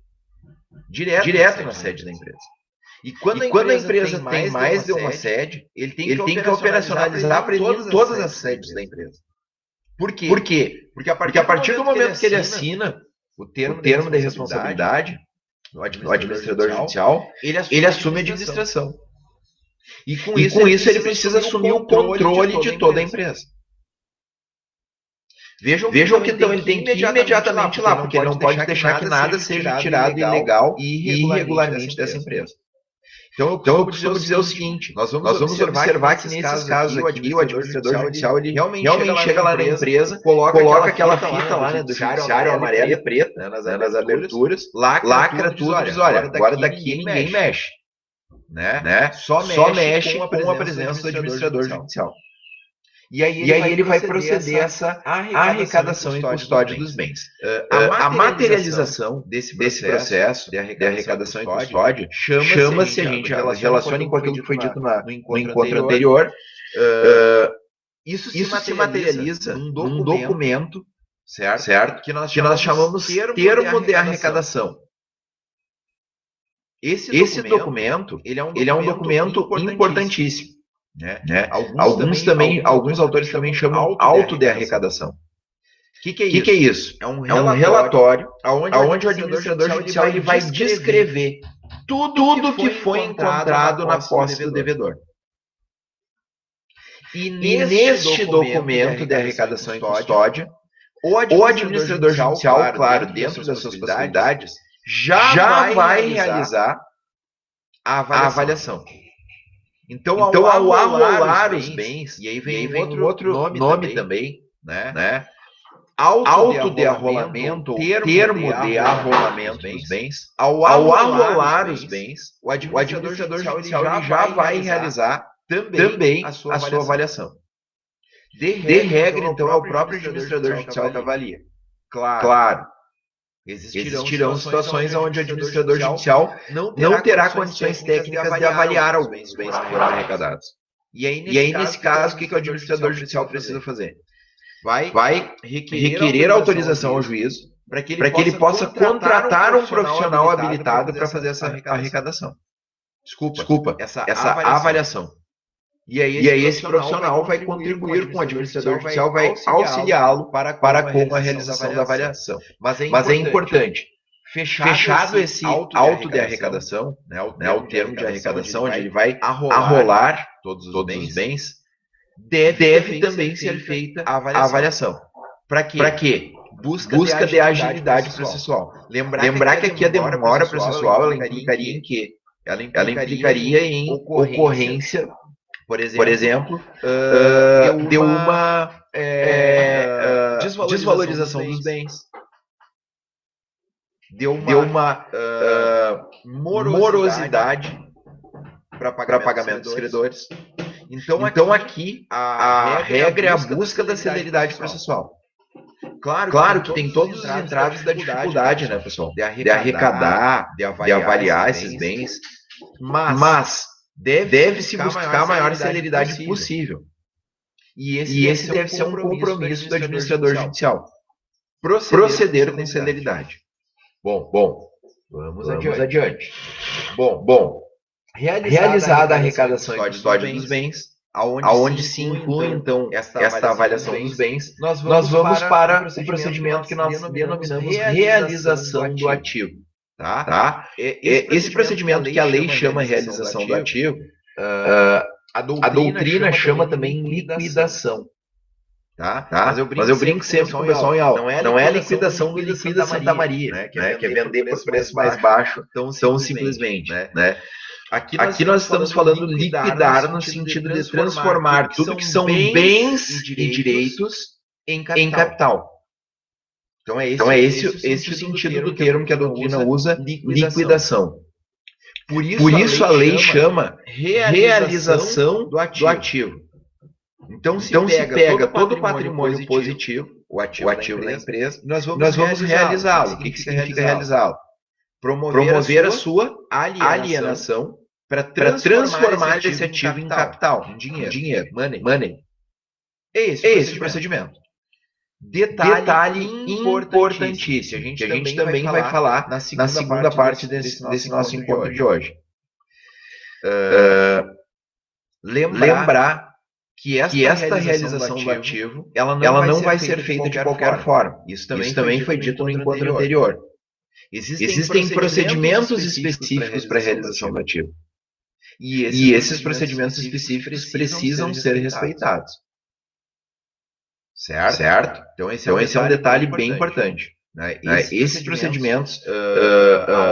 Direto na sede da empresa. E quando a empresa tem mais de uma sede, ele tem que operacionalizar para ele em todas as sedes da empresa. Por quê? Porque a partir do momento que ele assina o termo de responsabilidade, o administrador judicial, ele assume a administração. E com isso ele precisa assumir o controle de toda a empresa. Vejam que então ele tem que ir imediatamente lá, porque ele não pode deixar que nada seja tirado ilegal e irregularmente dessa empresa. Então eu costumo dizer o seguinte, nós vamos observar que nesses casos aqui, o administrador judicial ele realmente chega lá na empresa, coloca aquela fita lá, né, do judiciário amarela e preta, né, nas aberturas, lacra tudo e diz, olha, agora daqui ninguém mexe. Né? Só mexe com a presença do administrador judicial. E aí ele vai proceder a essa arrecadação e custódia dos bens. A materialização desse processo de arrecadação e custódia chama-se, a gente relaciona com aquilo que foi dito no encontro anterior, isso se materializa num documento, certo? Que nós chamamos termo de arrecadação. Esse documento ele é um documento importantíssimo. Né? Alguns autores também chamam auto de arrecadação. O que é isso? É um relatório onde o administrador judicial ele vai descrever tudo que foi encontrado na posse do devedor. E neste documento de arrecadação e custódia, o administrador judicial, claro, dentro das suas possibilidades, já vai realizar a avaliação. Então, ao arrolar os bens, e aí vem outro nome também, né? Auto de arrolamento, termo de arrolamento dos bens, ao arrolar os bens, o administrador judicial já vai realizar também a sua avaliação. De regra, então, é o próprio administrador judicial que avalia. Claro, existirão situações onde o administrador judicial não terá condições técnicas de avaliar alguns bens que foram arrecadados. E aí, nesse caso, o que o administrador judicial precisa fazer? Vai requerer autorização ao juízo para que ele possa contratar um profissional habilitado para fazer essa arrecadação. Desculpa, essa avaliação. E aí esse profissional vai contribuir com o administrador judicial, vai auxiliá-lo para com a realização da avaliação. Mas é importante, fechado esse auto de arrecadação, né, o termo de arrecadação, onde ele vai arrolar todos os bens, deve também ser feita a avaliação. Para quê? Busca de agilidade processual. Lembrar que aqui a demora processual ela implicaria em quê? Ela implicaria em ocorrência, por exemplo, de uma desvalorização dos bens, de uma morosidade para pagamento dos credores. Então aqui a regra é a busca da celeridade processual. Claro que tem todos os entraves da dificuldade, né, pessoal? De arrecadar, de avaliar esses bens, mas deve-se buscar a maior celeridade possível. E esse deve ser um compromisso do administrador judicial. Proceder com celeridade. Bom, vamos adiante. Bom, realizada a arrecadação e custódia dos bens, aonde se inclui, então, esta avaliação dos bens, nós vamos para o procedimento que nós denominamos realização do ativo. Tá? Esse procedimento que a lei chama realização do ativo, a doutrina chama também liquidação. Tá? Mas eu brinco sempre com o pessoal em aula. Não é a liquidação do Liquida Santa Maria, né? Que é vender por preço mais baixo, tão simplesmente. Né? Aqui nós estamos falando liquidar no sentido de transformar tudo que são bens e direitos em capital. Então é esse o sentido do termo que a doutrina usa, liquidação. Por isso a lei chama realização do ativo. Então se pega todo o patrimônio positivo, o ativo da empresa, nós vamos realizá-lo. O que significa realizá-lo? Promover a sua alienação para transformar esse ativo em capital, em dinheiro, money. É esse o procedimento. Detalhe importantíssimo, que a gente também vai falar na segunda parte desse nosso encontro de hoje. Lembrar que esta realização do ativo ela não vai ser feita de qualquer forma. Isso também foi dito no encontro anterior. Existem procedimentos específicos para a realização do ativo. E esses procedimentos específicos precisam ser respeitados. Certo? Então esse é um detalhe bem importante. Né? Esses procedimentos,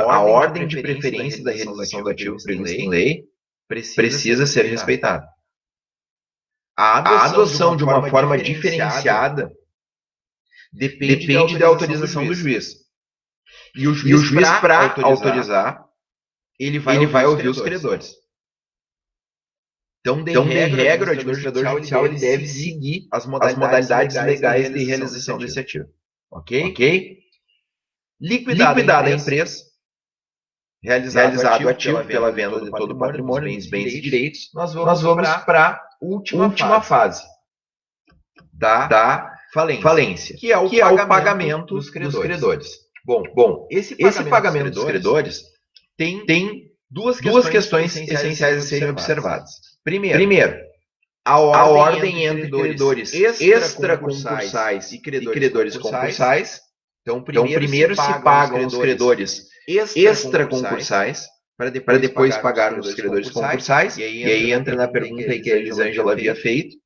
a ordem de preferência da realização do ativo prevista em lei precisa ser respeitada. A adoção de uma forma diferenciada depende da autorização do juiz. E o juiz, para autorizar, ele vai ouvir os credores. Então, de regra, o administrador judicial ele deve seguir as modalidades legais de realização desse ativo. Ok? Liquidada a empresa, realizado o ativo pela venda de todo o patrimônio, bens e direitos, nós vamos para a última fase da falência, que é o pagamento dos credores. Bom, esse pagamento dos credores tem duas questões essenciais a serem observadas. Primeiro, a ordem entre credores extraconcursais e credores concursais. Então, primeiro se pagam os credores extraconcursais para depois pagar os credores concursais. E aí entra na pergunta que a Elisângela havia feito.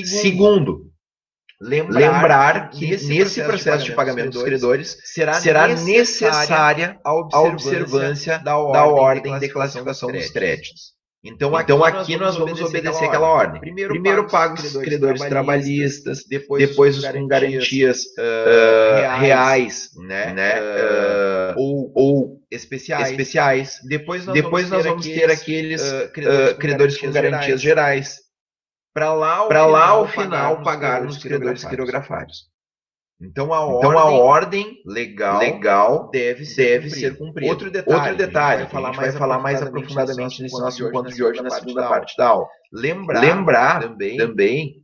Segundo, lembrar que nesse processo de pagamento dos credores será necessária a observância da ordem de classificação dos créditos. Então aqui nós vamos obedecer aquela ordem. Primeiro paga os credores trabalhistas, depois os com garantias reais, né? Ou especiais. Depois nós vamos ter aqueles credores com garantias gerais. Para lá ao final pagar nos credores quirografários. Então a ordem legal deve ser cumprida. Outro detalhe, a gente vai falar mais aprofundadamente nesse nosso encontro de hoje, na segunda parte da aula. Lembrar também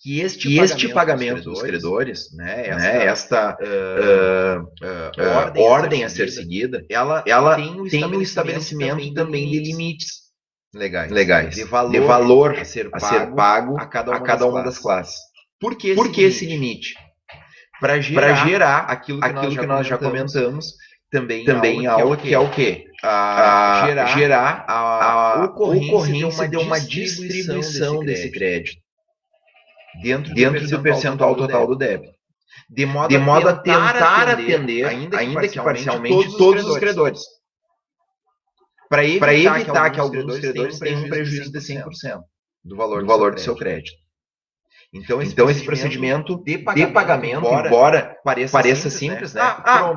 que este pagamento dos credores, né, esta ordem a ser seguida, ela tem um estabelecimento também de limites legais, de valor a ser pago a cada uma das classes. Por que esse limite? Para gerar aquilo que nós já comentamos, também algo que é o quê? Gerar a ocorrência de uma distribuição desse crédito dentro do percentual total do débito, de modo a tentar atender, ainda que parcialmente, todos os credores, para evitar que alguns credores tenham um prejuízo de 100% do valor do seu crédito. Então esse procedimento de pagamento, embora pareça simples, né?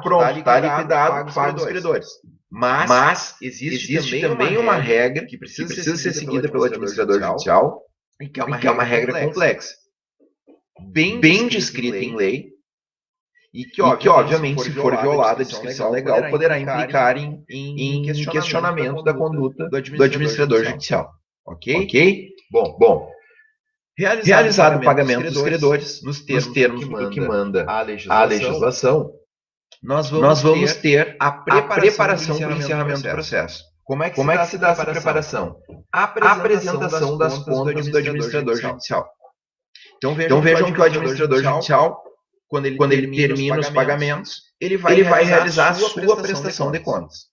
Pronto, está liquidado, paga os credores. Mas existe também uma regra que precisa ser seguida pelo administrador judicial, e que é uma regra complexa, bem descrita em lei, e que obviamente, se for violada a descrição legal, poderá implicar em questionamento da conduta do administrador judicial. Ok? Bom. Realizado o pagamento dos credores, nos termos do que manda a legislação, nós vamos ter a preparação para o encerramento do processo. Como é que se dá essa preparação? A apresentação das contas do administrador judicial. Então vejam que o administrador judicial, quando ele termina os pagamentos, ele vai realizar a sua prestação de contas.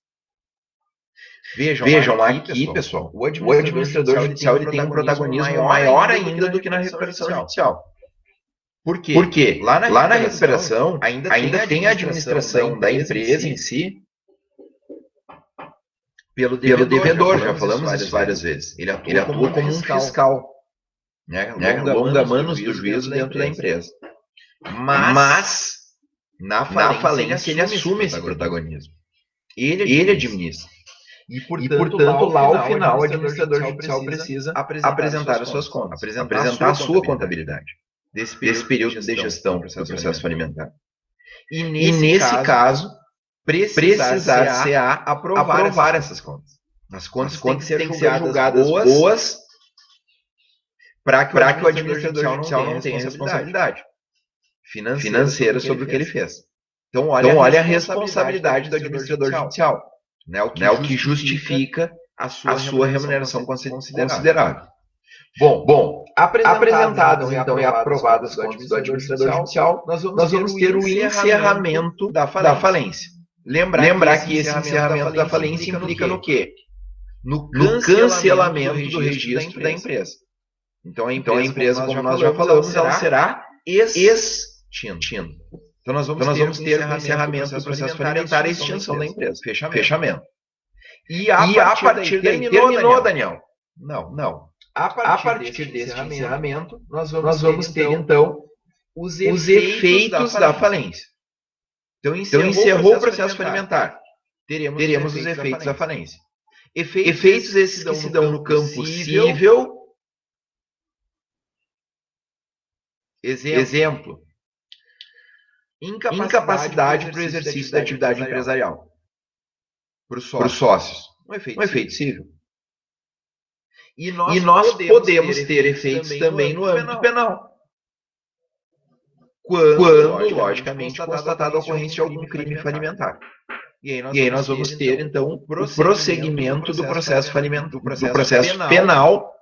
Vejam aqui, pessoal, o administrador judicial ele tem um protagonismo maior ainda do que na recuperação judicial. Por quê? Porque lá na recuperação ainda tem a administração da empresa em si pelo devedor, já falamos isso várias vezes. Ele atua como um fiscal, né? Longa manos do juízo dentro da empresa. Mas na falência ele assume esse protagonismo. Ele administra. E, portanto, lá ao final, o administrador judicial precisa apresentar as suas contas, apresentar a sua contabilidade desse período de gestão do processo falimentar. E nesse caso, precisar aprovar essas contas. As contas têm que ser julgadas boas para que o administrador judicial não tenha responsabilidade financeira sobre o que ele fez. Então, olha a responsabilidade do administrador judicial. O que justifica a sua remuneração considerável. Bom, apresentadas então e aprovadas as contas do administrador judicial, nós vamos ter o encerramento da falência. Lembrar que esse encerramento da falência implica no quê? No cancelamento do registro da empresa. Então a empresa, como nós já falamos, ela será extinta. Então nós vamos ter o encerramento do processo falimentar e a extinção da empresa. Fechamento. E a partir daí, terminou, Daniel? Não. A partir desse encerramento, nós vamos ter então os efeitos da falência. Então encerrou o processo falimentar. Teremos os efeitos da falência. Efeitos esses que se dão no campo cível. Exemplo. Incapacidade para o exercício da atividade empresarial. Para os sócios. Um efeito cível. E nós podemos ter efeitos também no âmbito penal. Quando logicamente, constatada a ocorrência de algum crime falimentar. E aí nós vamos ter, então, o prosseguimento do processo penal,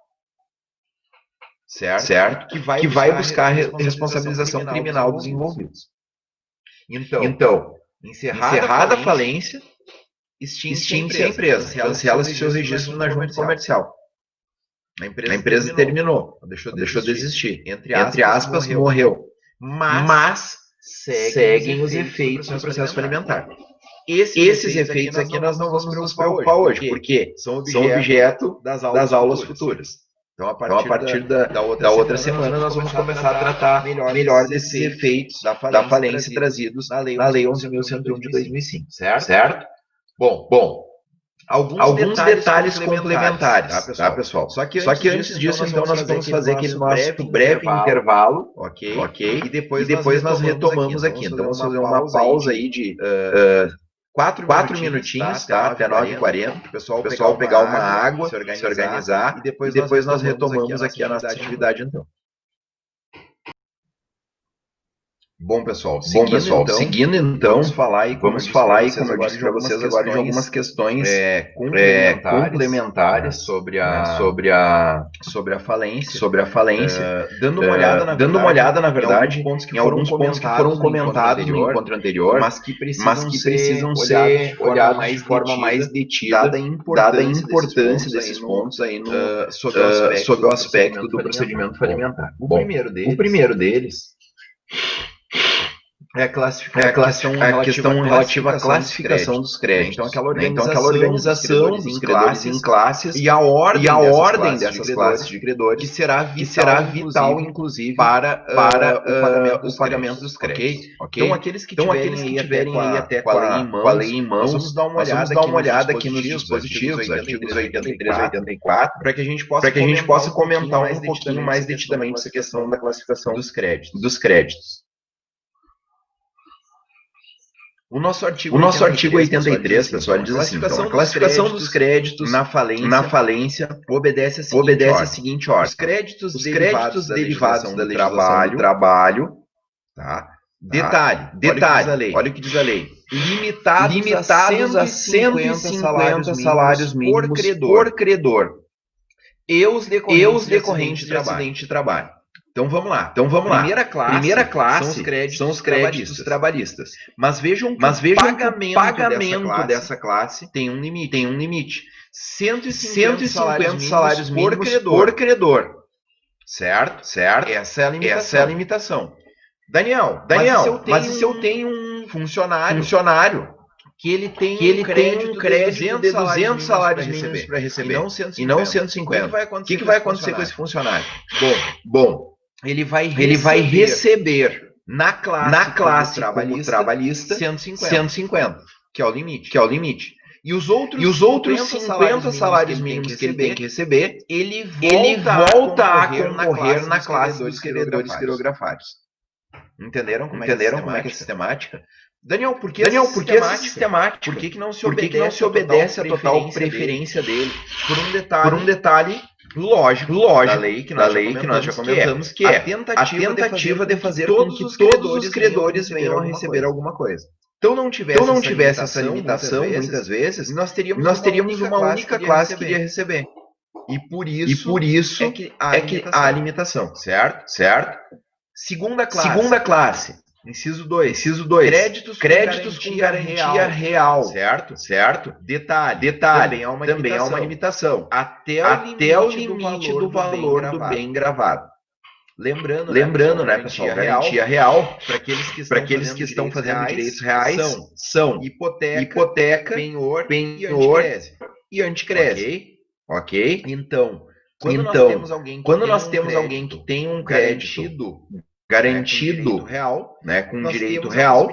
certo? Que vai buscar a responsabilização criminal dos envolvidos. Então, encerrada a falência, extingue-se a empresa, cancela-se seus registros na junta comercial. A empresa terminou, deixou de existir. Entre aspas, morreu. Mas seguem os efeitos do processo falimentar. Esses efeitos aqui nós não vamos nos preocupar hoje, porque são objeto das aulas futuras. Então, a partir da outra semana, nós vamos começar a tratar melhor desses efeitos da falência trazidos na Lei 11.101 de 2005, certo? Bom, alguns detalhes complementares, tá, pessoal? Só que antes disso, então, nós vamos fazer aquele nosso breve intervalo, ok? E depois nós retomamos aqui. Então, vamos fazer uma pausa aí de 4 minutinhos, tá? Até 9h40, o pessoal pegar uma água, se organizar, e depois nós retomamos aqui a nossa atividade, então. Bom, pessoal, seguindo então, vamos falar aí, como eu disse para vocês agora, de algumas questões complementares sobre a falência, dando uma olhada, na verdade, em alguns pontos que foram comentados no encontro anterior, mas que precisam ser olhados de forma mais detida, dada a importância desses pontos aí sob o aspecto do procedimento falimentar. O primeiro deles é a questão relativa à classificação dos créditos. Então, aquela organização dos credores em classes e a ordem dessas classes de credores que será vital, inclusive, para o pagamento dos créditos. Okay? Então, aqueles que tiverem aí até com a lei em mãos, nós vamos dar uma olhada aqui nos dispositivos, artigos 83 e 84, para que a gente possa comentar um pouquinho mais detidamente essa questão da classificação dos créditos. O nosso artigo 83, pessoal, ele diz assim, então, a classificação dos créditos na falência obedece a seguinte ordem. Os créditos derivados da legislação do trabalho, tá? Detalhe, olha o que diz a lei. Limitados a 150 salários mínimos por credor e os decorrentes de acidente de trabalho. Então vamos lá. Primeira classe são os créditos trabalhistas. Mas vejam que o pagamento dessa classe tem um limite. 150 salários mínimos por credor. Certo? Essa é a limitação. Daniel, mas se eu tenho um funcionário que ele tem um crédito de 200 salários mínimos para receber e não 150, o que vai acontecer com esse funcionário? Bom, ele vai receber na classe como trabalhista 150, que é o limite. E os outros 50 salários mínimos que ele tem que receber, ele volta a concorrer na classe dos credores quirografários. Entenderam como é que é a sistemática? Daniel, por que essa sistemática? Por que não se obedece a total preferência dele? Por um detalhe lógico da lei que nós já comentamos, que é a tentativa de fazer com que todos os credores venham a receber alguma coisa. Então não tivesse essa limitação, muitas vezes, nós teríamos uma única classe que iria receber. E por isso é que há a limitação, certo? Segunda classe. Inciso 2. Créditos com garantia real. Certo? Detalhe. Também há uma limitação. Até o limite do valor do bem gravado. Lembrando, né, pessoal? Garantia real, para aqueles que estão fazendo direitos reais, são hipoteca, penhor e anticrese. Ok? Então, quando nós temos alguém que tem um crédito garantido, né, com direito real,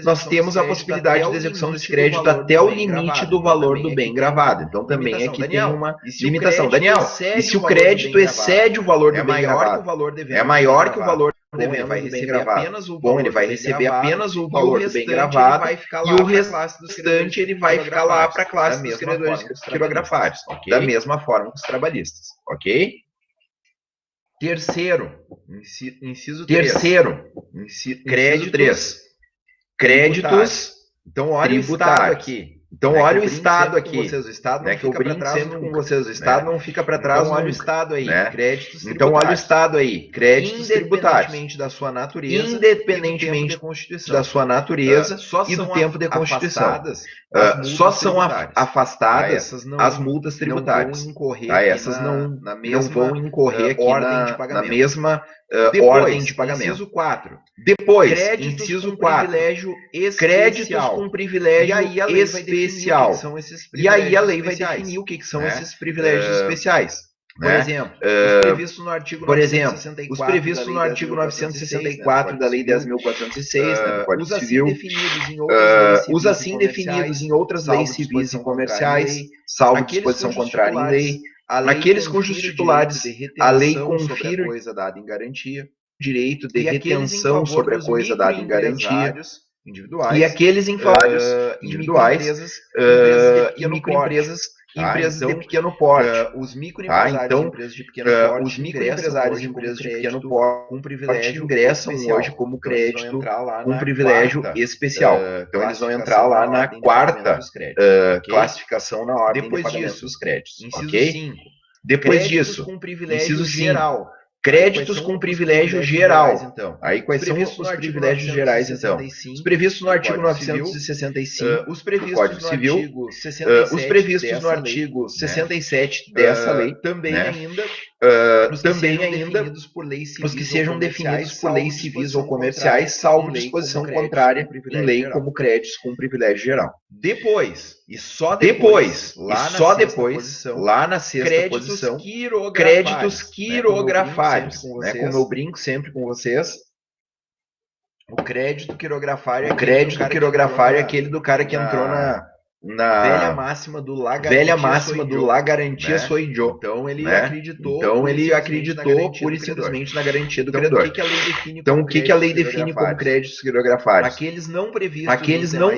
nós temos a possibilidade de execução desse crédito até o limite do valor do bem gravado. Então também aqui tem uma limitação. Daniel, e se o crédito excede o valor do bem gravado? É maior que o valor devendo do bem gravado. Bom, ele vai receber apenas o valor do bem gravado e o restante ele vai ficar lá para a classe dos credores quirografários, da mesma forma que os trabalhistas, ok? Inciso 3. Crédito 3. Créditos. Então, olha o estado aqui. Então, olha o estado aqui. Que eu brinco sempre com vocês. O estado não fica para trás. Então, olha o estado aí. Créditos tributários. Então, olha o estado aí. Créditos tributários. Independentemente da sua natureza e do tempo de constituição. Só são afastadas as multas tributárias. Essas não vão incorrer aqui na mesma ordem de pagamento. Inciso 4. Depois, inciso 4. Créditos com privilégio especial. E aí a lei vai definir o que são esses privilégios especiais. Por exemplo, os previstos no artigo 964 da Lei 10.406, né, do Código Civil, os assim definidos em outras leis civis e comerciais, salvo disposição contrária em lei, aqueles cujos titulares a lei confira coisa dada em garantia, direito de retenção sobre a coisa dada em garantia, individuais, e aqueles empresários individuais e microempresas, empresas de pequeno porte. Os microempresários e empresas de pequeno porte, os microempresários e empresas de pequeno porte com privilégio ingressam hoje como crédito com privilégio especial. Então eles vão entrar lá na quarta classificação na ordem de pagamento dos créditos. Ok? Depois disso, inciso 5. Créditos com privilégio geral. Então. Aí quais são os privilégios gerais, então? Os previstos no artigo 965 do Código Civil, os previstos no artigo 67 dessa lei, também ainda os que sejam definidos por leis civis ou comerciais, salvo disposição contrária em lei como créditos com privilégio geral. Depois, lá na sexta posição, créditos quirografários, né, como eu brinco sempre com vocês, o crédito quirografário é aquele do cara que entrou na velha máxima do lá garantia sou eu. Então ele acreditou pura e simplesmente na garantia do credor. Então o que a lei define como créditos quirografários? Aqueles não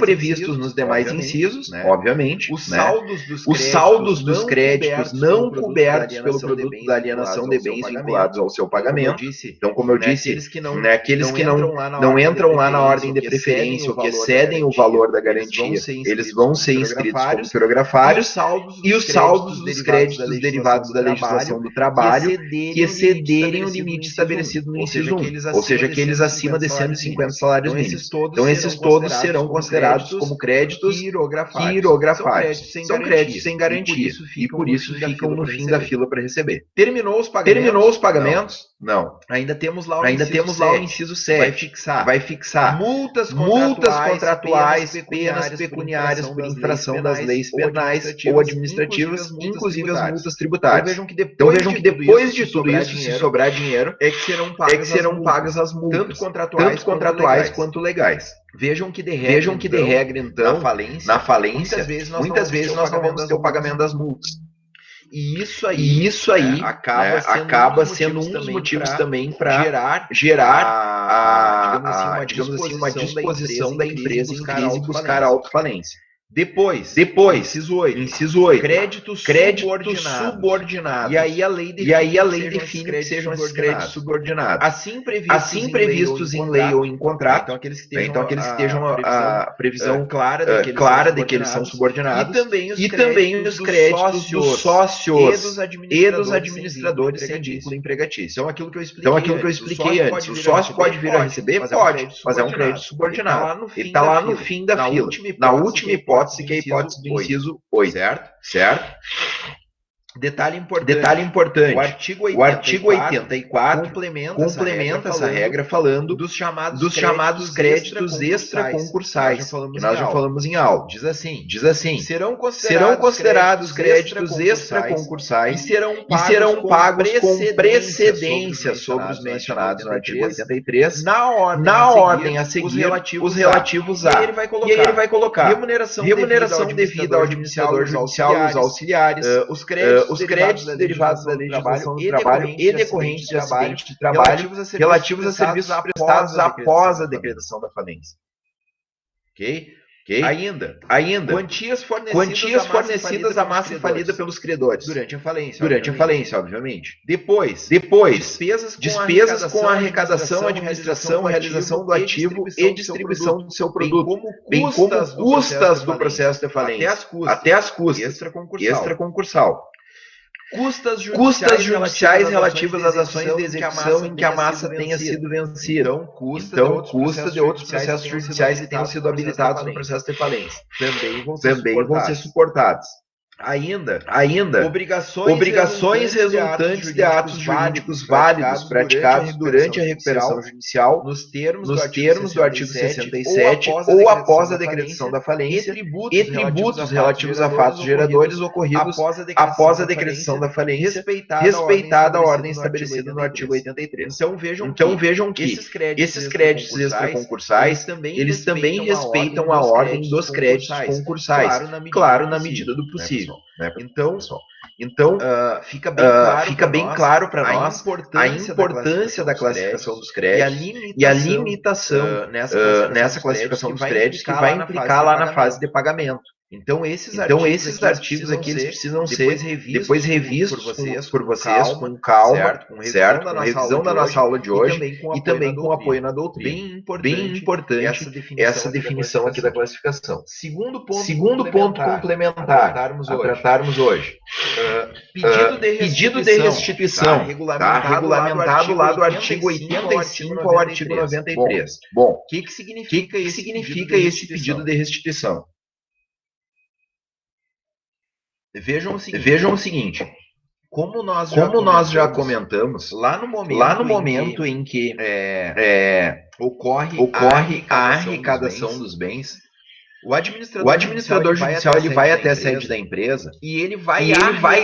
previstos nos demais incisos, obviamente. Os saldos dos créditos não cobertos pelo produto da alienação de bens vinculados ao seu pagamento. Então, como eu disse, aqueles que não entram lá na ordem de preferência ou que excedem o valor da garantia, eles vão ser inscritos como quirografários, e os saldos dos créditos derivados da legislação do trabalho que excederem o limite estabelecido no inciso 1, ou seja, aqueles acima de 150 salários mínimos. Então, esses todos serão considerados como créditos quirografários. São créditos sem garantia, e por isso ficam no fim da fila para receber. Terminou os pagamentos? Não. Ainda temos lá o inciso 7. Vai fixar multas contratuais, penas pecuniárias por infração das leis penais ou administrativas, inclusive as multas tributárias. Então vejam que depois de tudo isso, se sobrar dinheiro, é que serão pagas as multas, tanto contratuais quanto legais. Vejam que de regra, então, na falência, muitas vezes nós não vamos ter o pagamento das multas. E isso aí acaba sendo um dos motivos também para gerar, digamos assim, uma disposição da empresa em crise e buscar a autofalência. Depois, inciso 8, créditos subordinados. E aí a lei define que sejam esses créditos subordinados. Assim previstos em lei ou em contrato. Então, aqueles que estejam a previsão clara de que eles são subordinados. E também os créditos dos sócios e dos administradores sem vínculo empregatício. Então, aquilo que eu expliquei antes. O sócio pode vir a receber? Pode, mas é um crédito subordinado. Ele está lá no fim da fila. Na última hipótese, que é a hipótese do inciso 8. Certo? Detalhe importante. O artigo 84 complementa essa regra falando dos chamados créditos extraconcursais, que nós já falamos em aula. Diz assim: serão considerados créditos extraconcursais e serão pagos com precedência sobre os mencionados no artigo 83, na ordem a seguir os relativos a. E aí ele vai colocar remuneração devida ao administrador judicial e os auxiliares, os créditos derivados da legislação do trabalho e decorrentes de acidente de trabalho relativos a serviços prestados após a decretação da falência. Ok? Ainda, quantias fornecidas à massa falida pelos credores durante a falência, obviamente. Depois, despesas com arrecadação, administração, realização do ativo e distribuição do seu produto, bem como custas do processo de falência, até as custas, extraconcursal. Custas judiciais relativas às ações de execução em que a massa tenha sido vencida. Então, custa de outros processos judiciais que tenham sido habilitados no processo de falência. Também vão ser suportados. Ainda, obrigações resultantes de atos jurídicos válidos praticados durante a recuperação judicial, nos termos do artigo 67 ou após a decretação da falência, e tributos relativos a fatos geradores ocorridos após a decretação da falência, respeitada a ordem estabelecida no artigo 83. Então vejam que esses créditos extraconcursais, eles também respeitam a ordem dos créditos concursais, claro, na medida do possível. Né? Então, fica bem claro para nós a importância da classificação dos créditos e a limitação nessa classificação dos créditos que vai implicar lá na fase de pagamento. Então, esses artigos aqui eles precisam ser depois revistos por vocês com calma, certo? Com revisão da nossa aula de hoje e também com apoio na doutrina. Bem importante essa definição aqui da classificação. Segundo ponto complementar a tratarmos hoje. Pedido de restituição, regulamentado lá do artigo 85 ao artigo 93. Bom, o que significa esse pedido de restituição? Vejam o seguinte, como nós já comentamos, lá no momento em que ocorre a arrecadação dos bens, o administrador judicial ele vai até a sede da empresa e ele vai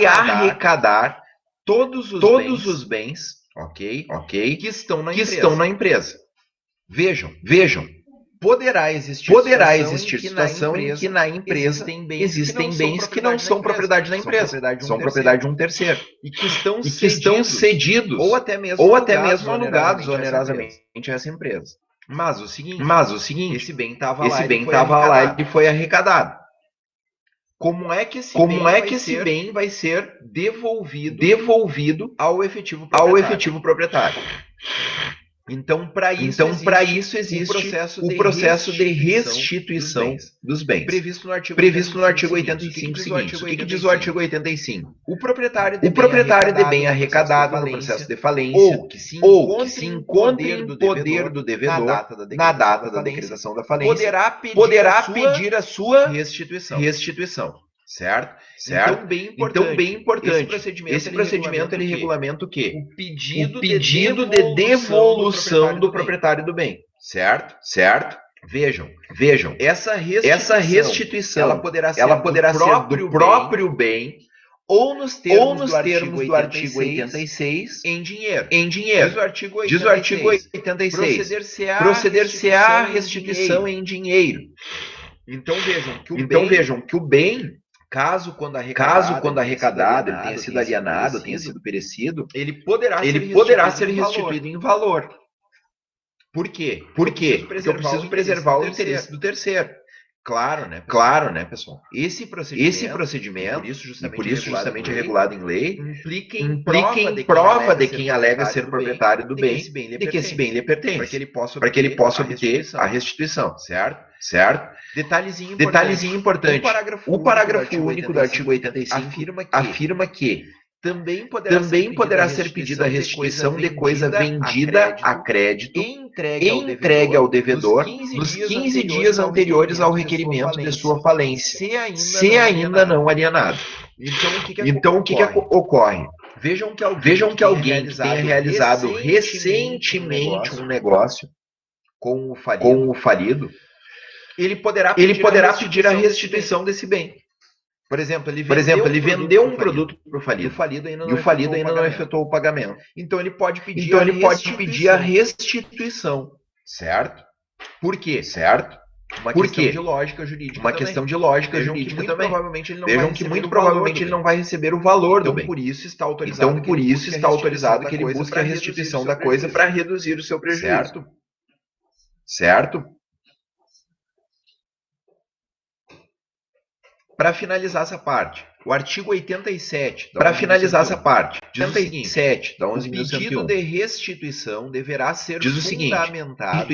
arrecadar todos os bens, ok, que estão na empresa. Vejam. Poderá existir situação em que na empresa existem bens que não são propriedade da empresa, são propriedade de um terceiro, e que estão cedidos ou até mesmo alugados onerosamente a essa empresa. Mas o seguinte, esse bem estava lá e foi arrecadado. Como é que esse bem vai ser devolvido ao efetivo proprietário? Então, para isso existe o processo de restituição dos bens. Previsto no artigo 85 seguinte. O que diz o artigo 85? O proprietário de bem arrecadado no processo de falência ou que se encontre em poder do devedor na data da decretação da falência poderá pedir a sua restituição. Certo? Então, bem importante. Esse procedimento ele regulamenta o quê? O pedido de devolução do proprietário do bem. Certo? Vejam. Essa restituição ela poderá ser do próprio bem ou nos termos do artigo 86 em dinheiro. Diz o artigo 86. Proceder-se à restituição em dinheiro. Então vejam que o bem, caso quando arrecadado ele tenha sido alienado, tenha sido perecido, ele poderá ser restituído em valor. Por quê? Porque eu preciso preservar o interesse do terceiro. Claro, né, pessoal? Esse procedimento, e por isso justamente é regulado em lei, implica em prova de quem alega ser proprietário do bem, de que esse bem lhe pertence, para que ele possa obter a restituição. Certo? Detalhezinho importante. O parágrafo único do artigo 85 afirma que também poderá ser pedida a restituição de coisa vendida a crédito e entregue ao devedor nos 15 dias anteriores ao requerimento de sua falência, se ainda não alienado. Então, o que ocorre? Vejam que alguém que tenha realizado recentemente um negócio com o falido, ele poderá pedir a restituição desse bem. Por exemplo, ele vendeu um produto para o falido e o falido ainda não efetuou o pagamento. Então, ele pode pedir a restituição. Certo? Por quê? Uma questão de lógica jurídica também. Vejam que muito provavelmente ele não vai receber o valor do bem. Por isso está autorizado que ele busque a restituição da coisa para reduzir o seu prejuízo. Certo? Para finalizar essa parte, o artigo 87 da 11.101, o pedido de restituição deverá ser fundamentado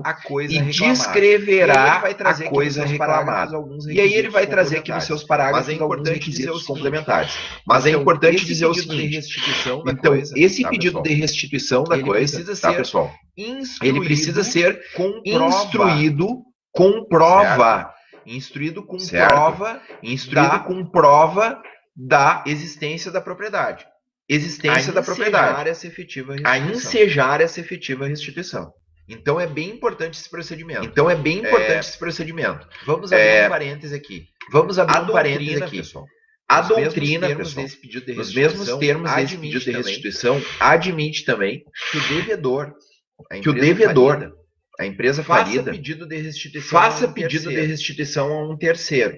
a coisa e descreverá a coisa reclamada. E aí ele vai trazer aqui nos seus parágrafos alguns requisitos complementares. Mas é importante dizer o seguinte, então, esse pedido de restituição da coisa, tá, pessoal? Ele precisa ser instruído com prova Instruído com prova da existência da propriedade. A ensejar essa efetiva restituição. Então é bem importante esse procedimento. Vamos abrir um parêntese aqui. Pessoal. A doutrina, pessoal, nos mesmos termos desse pedido de restituição, admite também que o devedor, a empresa falida, faça pedido de restituição a um terceiro.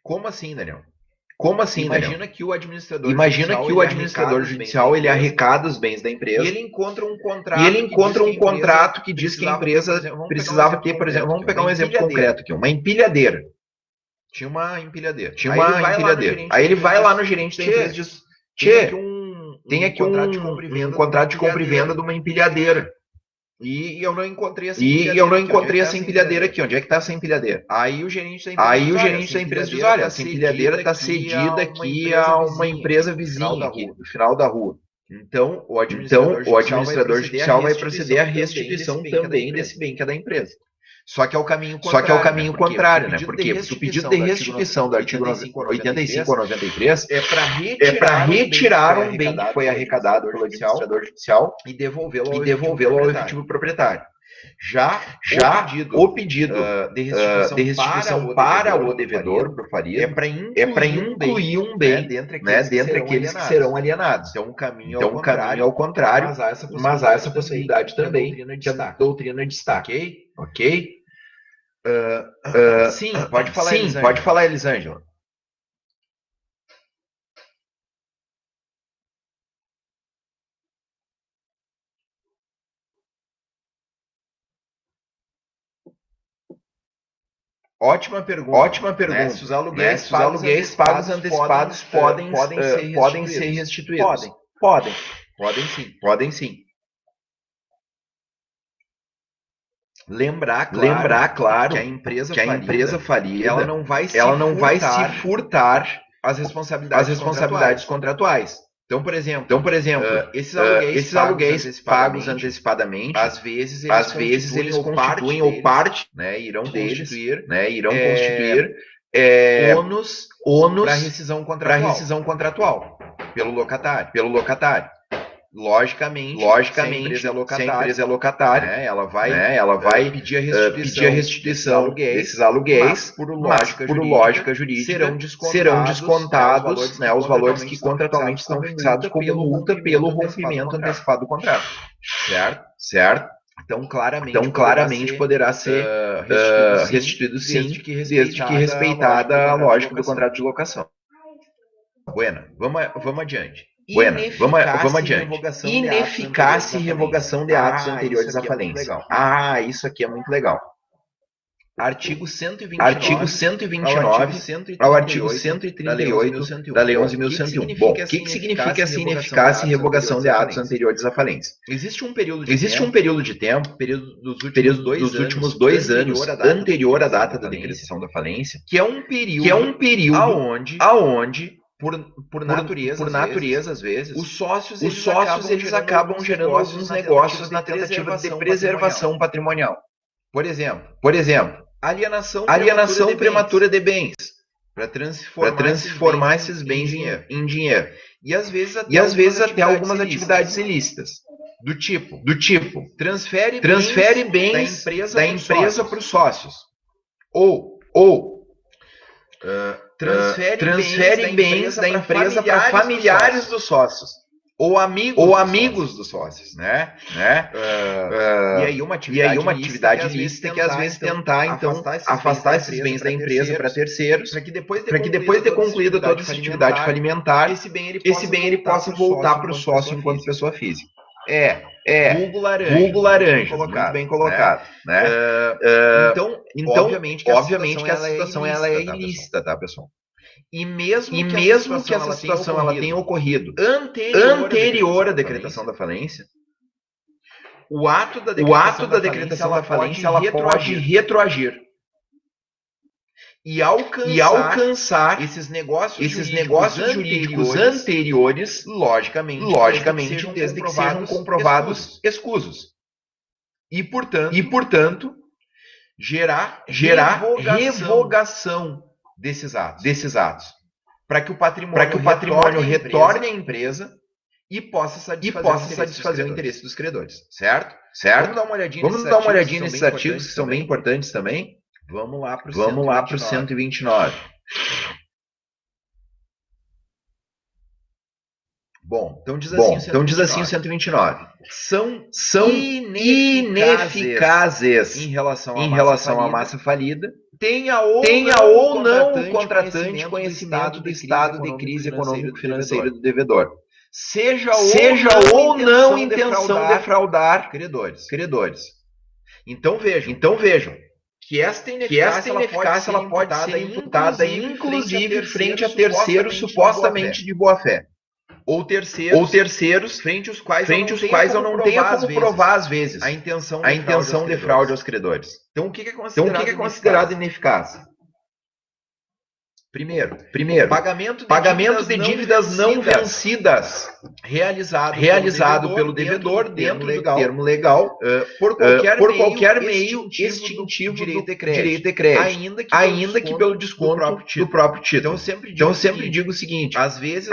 Como assim, Daniel? Imagina que o administrador judicial ele arrecada os bens da empresa e ele encontra um contrato que diz que a empresa precisava ter, por exemplo, vamos pegar um exemplo concreto aqui, uma empilhadeira. Tinha uma empilhadeira. Aí ele vai lá no gerente da empresa e diz: tem aqui um contrato de compra e venda de uma empilhadeira. E eu não encontrei essa empilhadeira aqui. Onde é que está essa empilhadeira? Aí o gerente da empresa diz: olha, essa empilhadeira está cedida aqui a uma empresa vizinha aqui, no final da rua. Então, o administrador judicial vai proceder à restituição também desse bem que é da empresa. Só que é o caminho contrário, né? Por quê? Porque o pedido de restituição do artigo 85 ou 93 é para retirar um bem que foi arrecadado pelo administrador judicial e devolvê-lo ao efetivo proprietário. Já o pedido de restituição para o devedor, para o falido, é para incluir um bem, né, dentre aqueles que serão alienados. Então, o caminho é ao contrário, mas há essa possibilidade também que a doutrina destaca. Ok? Sim, pode falar, Elisângela. Ótima pergunta. Né? Se os aluguéis pagos antecipados podem ser restituídos. Podem sim. Lembrar, claro, que a empresa falida ela não vai se furtar as responsabilidades contratuais. Então, por exemplo, esses aluguéis pagos antecipadamente, às vezes eles constituem ou parte, né, irão constituir ônus para rescisão contratual pelo locatário. Logicamente, se a empresa é locatária, né, ela vai pedir a restituição desses aluguéis, mas por lógica jurídica serão descontados, né, os valores que contratualmente estão fixados como multa pelo rompimento antecipado do contrato. Certo? Então, claramente poderá ser restituído sim, desde que respeitada a lógica do contrato de locação. Bueno, vamos adiante. Vamos adiante. Ineficácia e revogação de atos anteriores à falência. Isso aqui é muito legal. Artigo 129 ao artigo 138 da Lei 11.101. Bom, o que significa essa ineficácia e revogação de atos anteriores à falência? Existe um período de tempo, período dos últimos 2 anos anterior à data da decretação da falência, que é um período aonde por natureza, às vezes, os sócios eles acabam gerando alguns negócios na tentativa de preservação patrimonial. Por exemplo, alienação prematura de bens para transformar esses bens em dinheiro. E às vezes até algumas atividades ilícitas. Do tipo, transfere bens da empresa para os sócios. Ou transfere bens da empresa para familiares dos sócios. Ou amigos dos sócios, né? E aí uma atividade ilícita que às vezes tentar, então, afastar esses bens da empresa para terceiros, para que depois de concluída toda essa atividade falimentar, esse bem ele possa voltar para o sócio enquanto pessoa física. Vulgo laranja, muito bem colocado. Né? Então, obviamente que essa situação ela é ilícita, tá, pessoal? E mesmo que essa situação ela tenha ocorrido anterior à decretação da falência, o ato da decretação da falência ela pode retroagir e alcançar esses negócios jurídicos anteriores, logicamente, desde que sejam comprovados escusos. E, portanto, gerar revogação desses atos, para que o patrimônio retorne à empresa e possa satisfazer o interesse dos credores, certo? Vamos dar uma olhadinha nesses artigos que são bem importantes também. Vamos lá para o 129. Bom, então diz assim o 129. São ineficazes em relação à massa falida, tenha ou não o contratante conhecimento do estado de crise econômico-financeira do devedor, seja ou não intenção defraudar credores. Então vejam que esta ineficácia ela pode ser imputada inclusive frente a terceiros supostamente de boa-fé. Ou terceiros frente aos quais eu não tenha como provar às vezes a intenção de fraude aos credores. Então o que é considerado ineficaz? Primeiro, pagamento de dívidas não vencidas realizado pelo devedor dentro do termo legal por qualquer meio extintivo do direito de crédito, ainda que pelo desconto do próprio título. Então, eu sempre digo o seguinte, às vezes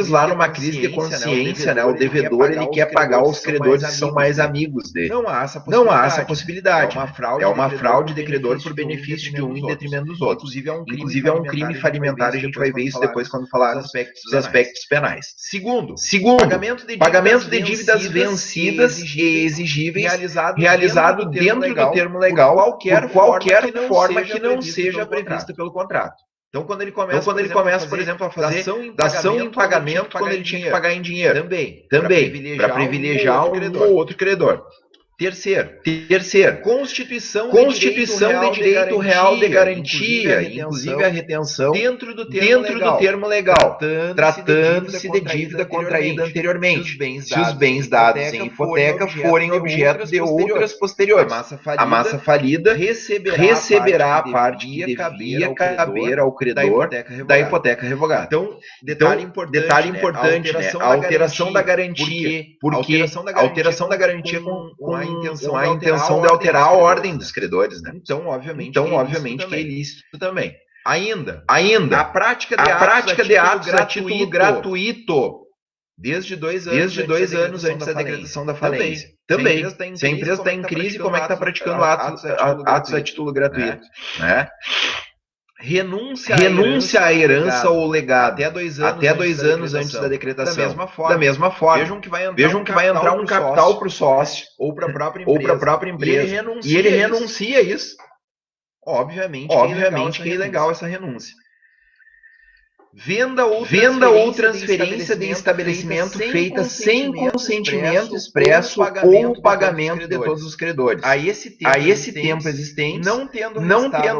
lá numa crise de consciência, né, o devedor ele quer pagar os credores que são mais amigos dele. Não há essa possibilidade. É uma fraude de credor por benefício de um em detrimento dos outros. Inclusive é um crime falimentar, a gente vai ver isso depois quando falar dos aspectos penais. Segundo, pagamento de dívidas vencidas e exigíveis realizado dentro do termo legal por qualquer forma que não seja prevista pelo contrato. Então, quando ele começa, por exemplo, a fazer dação em pagamento quando ele tinha que pagar em dinheiro, também para privilegiar um ou outro credor. Terceiro, constituição de direito real de garantia, inclusive a retenção, dentro do termo legal, tratando-se de dívida contraída anteriormente, se os bens dados em hipoteca forem objeto de outras posteriores. A massa falida receberá a parte que devia caber ao credor da hipoteca revogada. Então, detalhe importante, né? A alteração da garantia, porque a alteração da garantia com a intenção de alterar a ordem dos credores, né? Então, obviamente que é ilícito também. Ainda, a prática de atos a título gratuito, desde 2 anos antes da decretação da falência. Também, se a empresa está em crise, como é que está praticando atos a título gratuito? Né? Renúncia à herança ou legado até 2 anos antes da decretação. Da mesma forma, vejam que vai entrar um capital para o sócio ou para a própria empresa e ele renuncia a isso. Obviamente que é ilegal essa renúncia. Venda ou transferência de estabelecimento feita sem consentimento expresso ou pagamento de todos os credores. A esse tempo existente, não tendo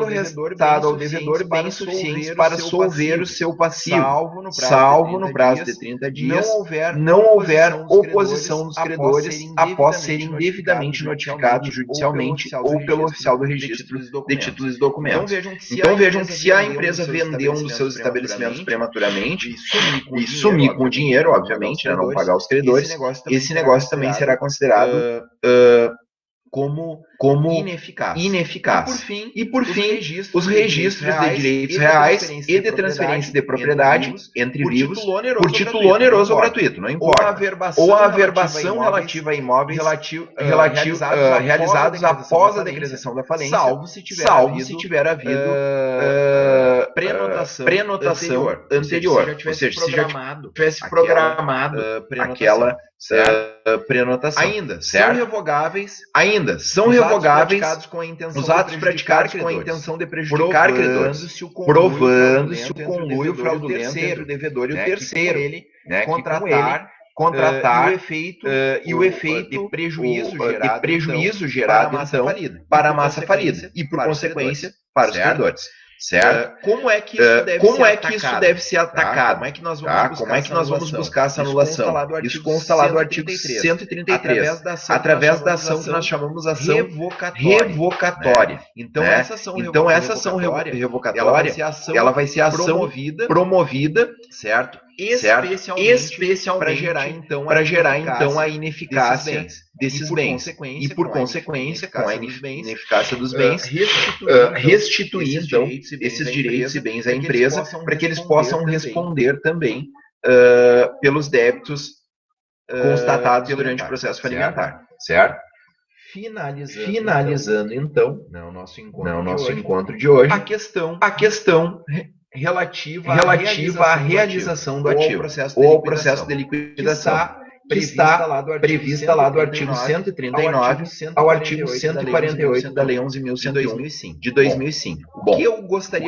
restado ao devedor bens suficientes para solver o seu passivo, salvo no prazo de 30 dias, não houver oposição dos credores após serem devidamente notificados judicialmente ou pelo oficial do registro de títulos e documentos. Então vejam que se a empresa vendeu um dos seus estabelecimentos prematuramente e sumir com o dinheiro, obviamente, né, não pagar os credores, esse negócio também será considerado como ineficaz. E por fim, os registros de direitos reais e de transferência de propriedade entre vivos por título oneroso ou gratuito, não importa. Ou a averbação relativa a imóveis realizados após a decretação da falência, salvo se tiver havido prenotação anterior. Ou seja, se já tivesse programado aquela prenotação. Ainda são revogáveis os atos praticados com a intenção de prejudicar credores, provando-se o conluio fraudulento entre o devedor e o terceiro, né, contratar e o efeito de prejuízo gerado então para a massa falida e, por consequência, para os credores. Certo? Como é que isso deve ser atacado? Como é que nós vamos buscar essa anulação? Isso consta lá do artigo 133, através da ação que nós chamamos ação revocatória. Então, essa ação revocatória, ela vai ser ação promovida, certo? especialmente para gerar então a ineficácia desses bens e por consequência com a ineficácia dos bens restituir então esses direitos e bens à empresa para que eles possam responder também pelos débitos constatados durante o processo falimentar, certo? Finalizando então, nosso encontro de hoje, a questão relativa à realização do ativo ou ao processo de liquidação, que está prevista lá do artigo 139 ao artigo 148 da Lei 11.101 de 2005. Bom, o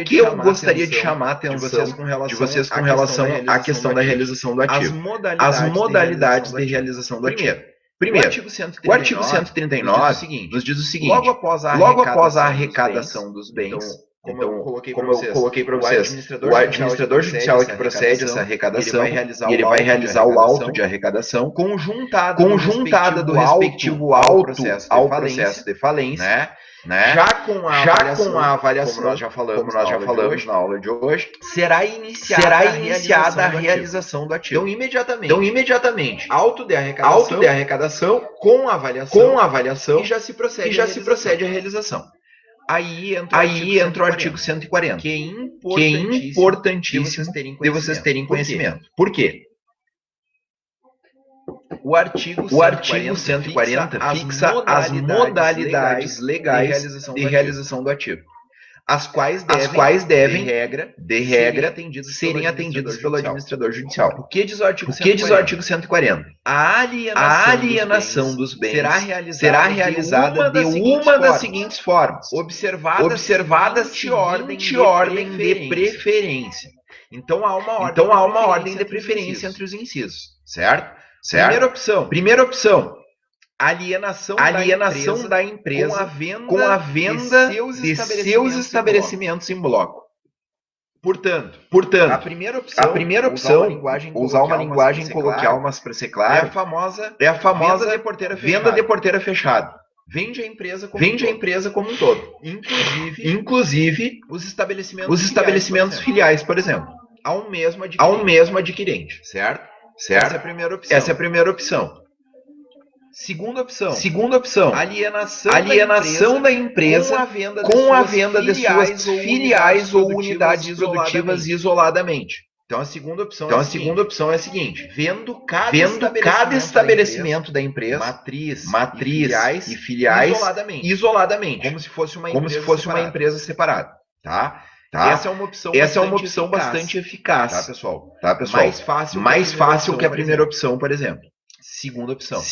que eu gostaria de chamar a atenção de vocês com relação à questão da realização do ativo? As modalidades de realização do ativo. Primeiro, o artigo 139 nos diz o seguinte: logo após a arrecadação dos bens, como eu coloquei para vocês, o administrador judicial é que procede essa arrecadação e ele vai realizar o auto de arrecadação conjuntada do respectivo auto ao processo de falência, né? Já com a avaliação, como nós já falamos na aula de hoje, será iniciada a realização do ativo. Então, imediatamente, auto de arrecadação com avaliação e já se procede à realização. Aí entra o artigo 140, que é importantíssimo de vocês terem conhecimento. Por quê? O artigo 140 fixa as modalidades legais de realização do ativo, as quais devem, de regra, serem atendidas pelo administrador judicial. O que diz o artigo 140? A alienação dos bens será realizada de uma das seguintes formas, observada a seguinte ordem de preferência. Então há uma ordem de preferência entre os incisos, certo? Primeira opção. Alienação da empresa com a venda de seus estabelecimentos em bloco. Portanto, a primeira opção, usar uma linguagem coloquial, mas para ser claro, é a famosa venda de porteira fechada. Vende a empresa como um todo. Inclusive os estabelecimentos filiais, por exemplo. Ao mesmo adquirente. Certo? Essa é a primeira opção. Segunda opção. Alienação da empresa com a venda de suas filiais ou unidades produtivas isoladamente. Então a segunda opção é a seguinte: vendo cada estabelecimento da empresa, matriz e filiais isoladamente, como se fosse uma empresa separada, tá? Essa é uma opção bastante eficaz, tá, pessoal? Mais fácil que a primeira opção, por exemplo. Segunda opção.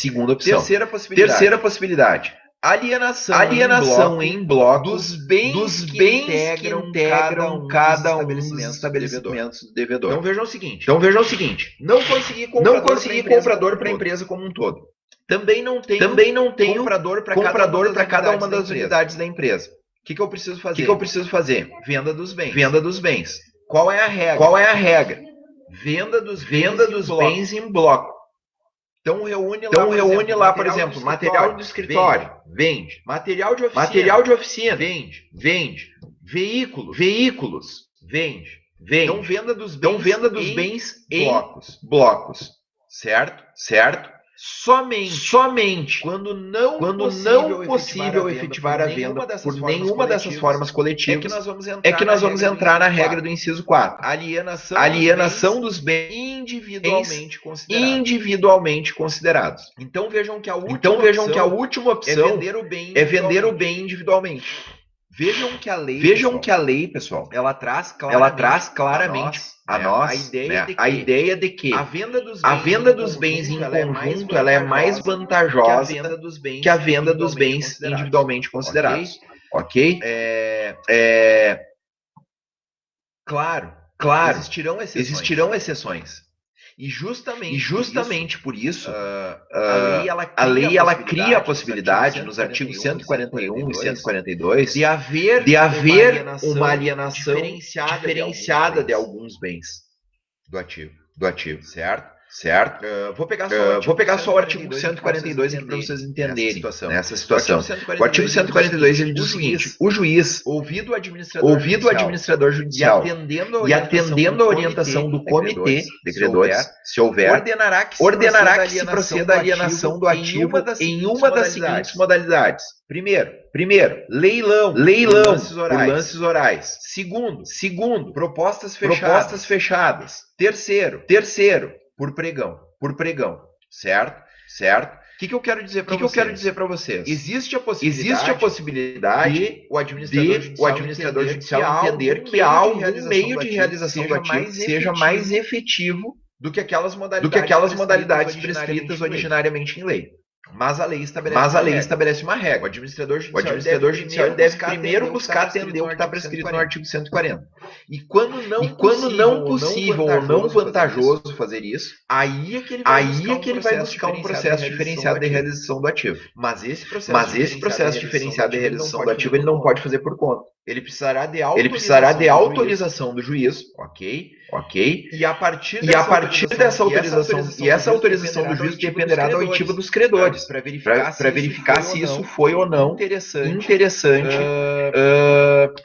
Terceira possibilidade. Alienação em bloco dos bens que integram cada um dos estabelecimentos do devedor. Então vejam o seguinte. Não consegui comprador para a empresa como um todo. Também não tenho comprador para cada uma das unidades da empresa. O que eu preciso fazer? Venda dos bens. Qual é a regra? Venda dos bens em bloco. Então reúne lá, por exemplo, material do escritório, vende. Material de oficina, vende. Veículos, vende. Então venda dos bens em blocos. Certo? Somente quando não possível efetivar a venda por nenhuma dessas formas coletivas é que nós vamos entrar na regra do inciso 4. Alienação dos bens individualmente considerados. Então vejam que a última opção é vender o bem individualmente. Vejam que a lei, pessoal, ela traz claramente a nós a ideia de que a venda dos bens em conjunto ela é mais vantajosa que a venda dos bens individualmente considerados. Ok? Claro, existirão exceções. E justamente por isso, a lei ela cria a possibilidade, nos artigos 141 e 142, de haver uma alienação diferenciada de alguns bens do ativo. Certo? certo? Vou pegar só o artigo 142 aqui para vocês entenderem nessa situação. O artigo 142 ele diz o seguinte: o juiz, ouvido o administrador judicial e atendendo a orientação do comitê de credores, se houver, ordenará que se proceda à alienação do ativo em uma das seguintes modalidades. Primeiro, leilão por lances orais. Segundo, propostas fechadas. Terceiro, por pregão, certo? O que eu quero dizer para vocês? Existe a possibilidade de o administrador judicial entender que há algum meio de realização do ativo que seja mais efetivo do que aquelas modalidades prescritas originariamente em lei. Mas a lei estabelece uma regra. O administrador judicial deve primeiro buscar atender o que está prescrito no artigo 140. E quando não possível ou não vantajoso fazer isso, aí é que ele vai buscar um processo diferenciado de realização do ativo. Mas esse processo diferenciado de realização do ativo ele não pode fazer por conta. Ele precisará de autorização do juiz, ok? E a partir dessa autorização, e essa autorização do juiz dependerá da oitiva dos credores, para verificar se isso foi ou não interessante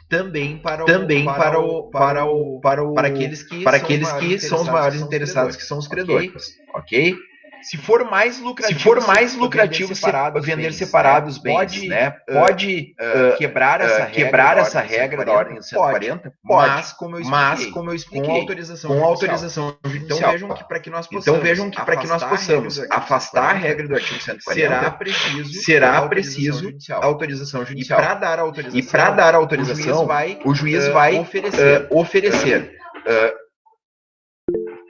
também para aqueles que são os maiores interessados, que são os credores, ok? Se for mais lucrativo vender separados bens, né? Pode quebrar essa regra da ordem do 140? Pode, mas como eu expliquei, com autorização judicial. Então vejam que para que nós possamos afastar a regra do artigo 140, será preciso a autorização judicial. E para dar a autorização, o juiz vai oferecer.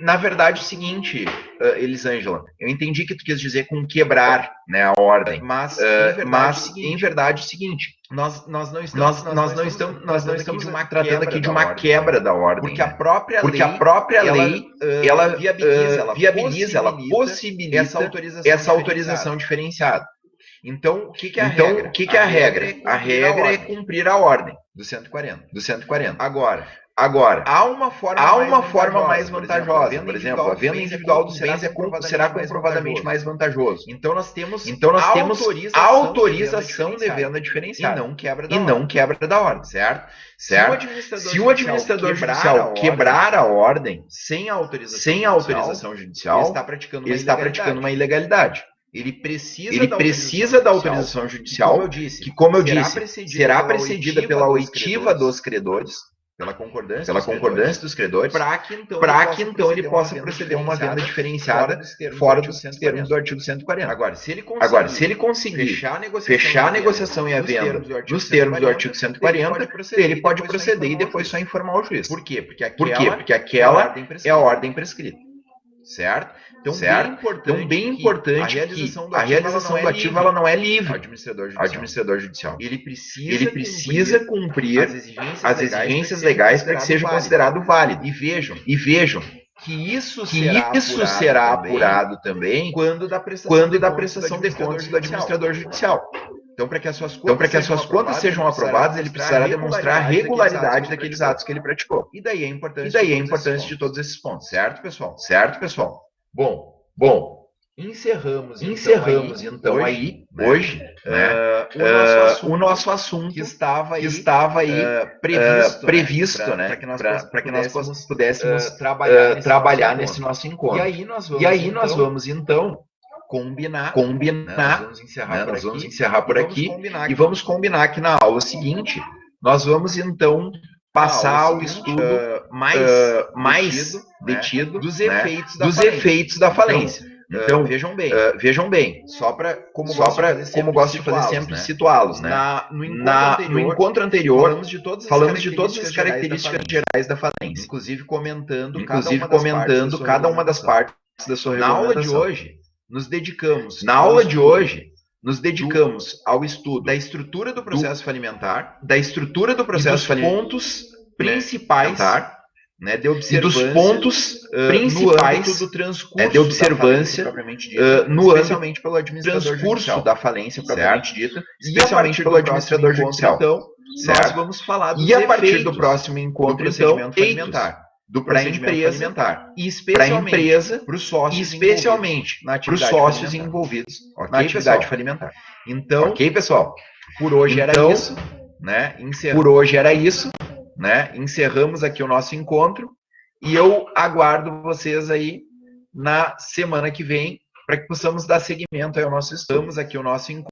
Na verdade, é o seguinte, Elisângela, eu entendi que tu quis dizer com quebrar, né, a ordem, mas em verdade é o seguinte, nós não estamos tratando aqui de uma quebra da ordem, porque a própria lei ela viabiliza, ela possibilita essa autorização diferenciada. Então, o que é a regra? A regra é cumprir a ordem do 140. Agora, há uma forma mais vantajosa. Por exemplo, a venda individual dos bens será comprovadamente mais vantajoso. Então, nós temos autorização de venda diferenciada e não quebra da ordem, certo? Se o administrador judicial quebrar a ordem sem autorização judicial, ele está praticando uma ilegalidade. Ele precisa da autorização judicial, que, como eu disse, será precedida pela oitiva dos credores, pela concordância dos credores, para que então ele possa proceder a uma venda diferenciada fora dos termos do artigo 140. Agora, se ele conseguir fechar a negociação e a venda nos termos do artigo 140, ele pode proceder e depois só informar o juiz. Por quê? Porque aquela é a ordem prescrita. Certo? Então, bem importante que a realização do ativo ela não é livre ao administrador judicial. Ele precisa cumprir as exigências legais para que seja considerado válido. E vejam que isso será apurado também quando da prestação de contas do administrador judicial. Então, para que as suas contas sejam aprovadas, ele precisará demonstrar a regularidade daqueles atos que ele praticou. E daí a importância de todos esses pontos. Certo, pessoal? Bom, encerramos então aí hoje o nosso assunto que estava aí previsto, né, para que nós pudéssemos trabalhar nesse nosso encontro. E aí nós vamos então combinar, nós vamos encerrar por aqui e vamos combinar que na aula seguinte nós vamos então passar ao estudo mais detido dos efeitos da falência. Então, vejam bem, como gosto de fazer sempre, situá-los, né? No encontro anterior, falamos de todas as características gerais da falência, inclusive comentando cada uma das partes da sua regulamentação. Na aula de hoje, nos dedicamos ao estudo da estrutura do processo falimentar, pontos principais, né, de observância, e dos pontos principais do transcurso de observância no âmbito pelo transcurso da falência propriamente dita, especialmente pelo administrador judicial. Então, nós vamos falar dos efeitos do próximo encontro, então, do procedimento alimentar. Para a empresa, para os sócios, especialmente para os sócios envolvidos na atividade alimentar. Então, ok, pessoal? Por hoje era isso, né? Por hoje era isso, né? Encerramos aqui o nosso encontro e eu aguardo vocês aí na semana que vem para que possamos dar seguimento ao nosso encontro.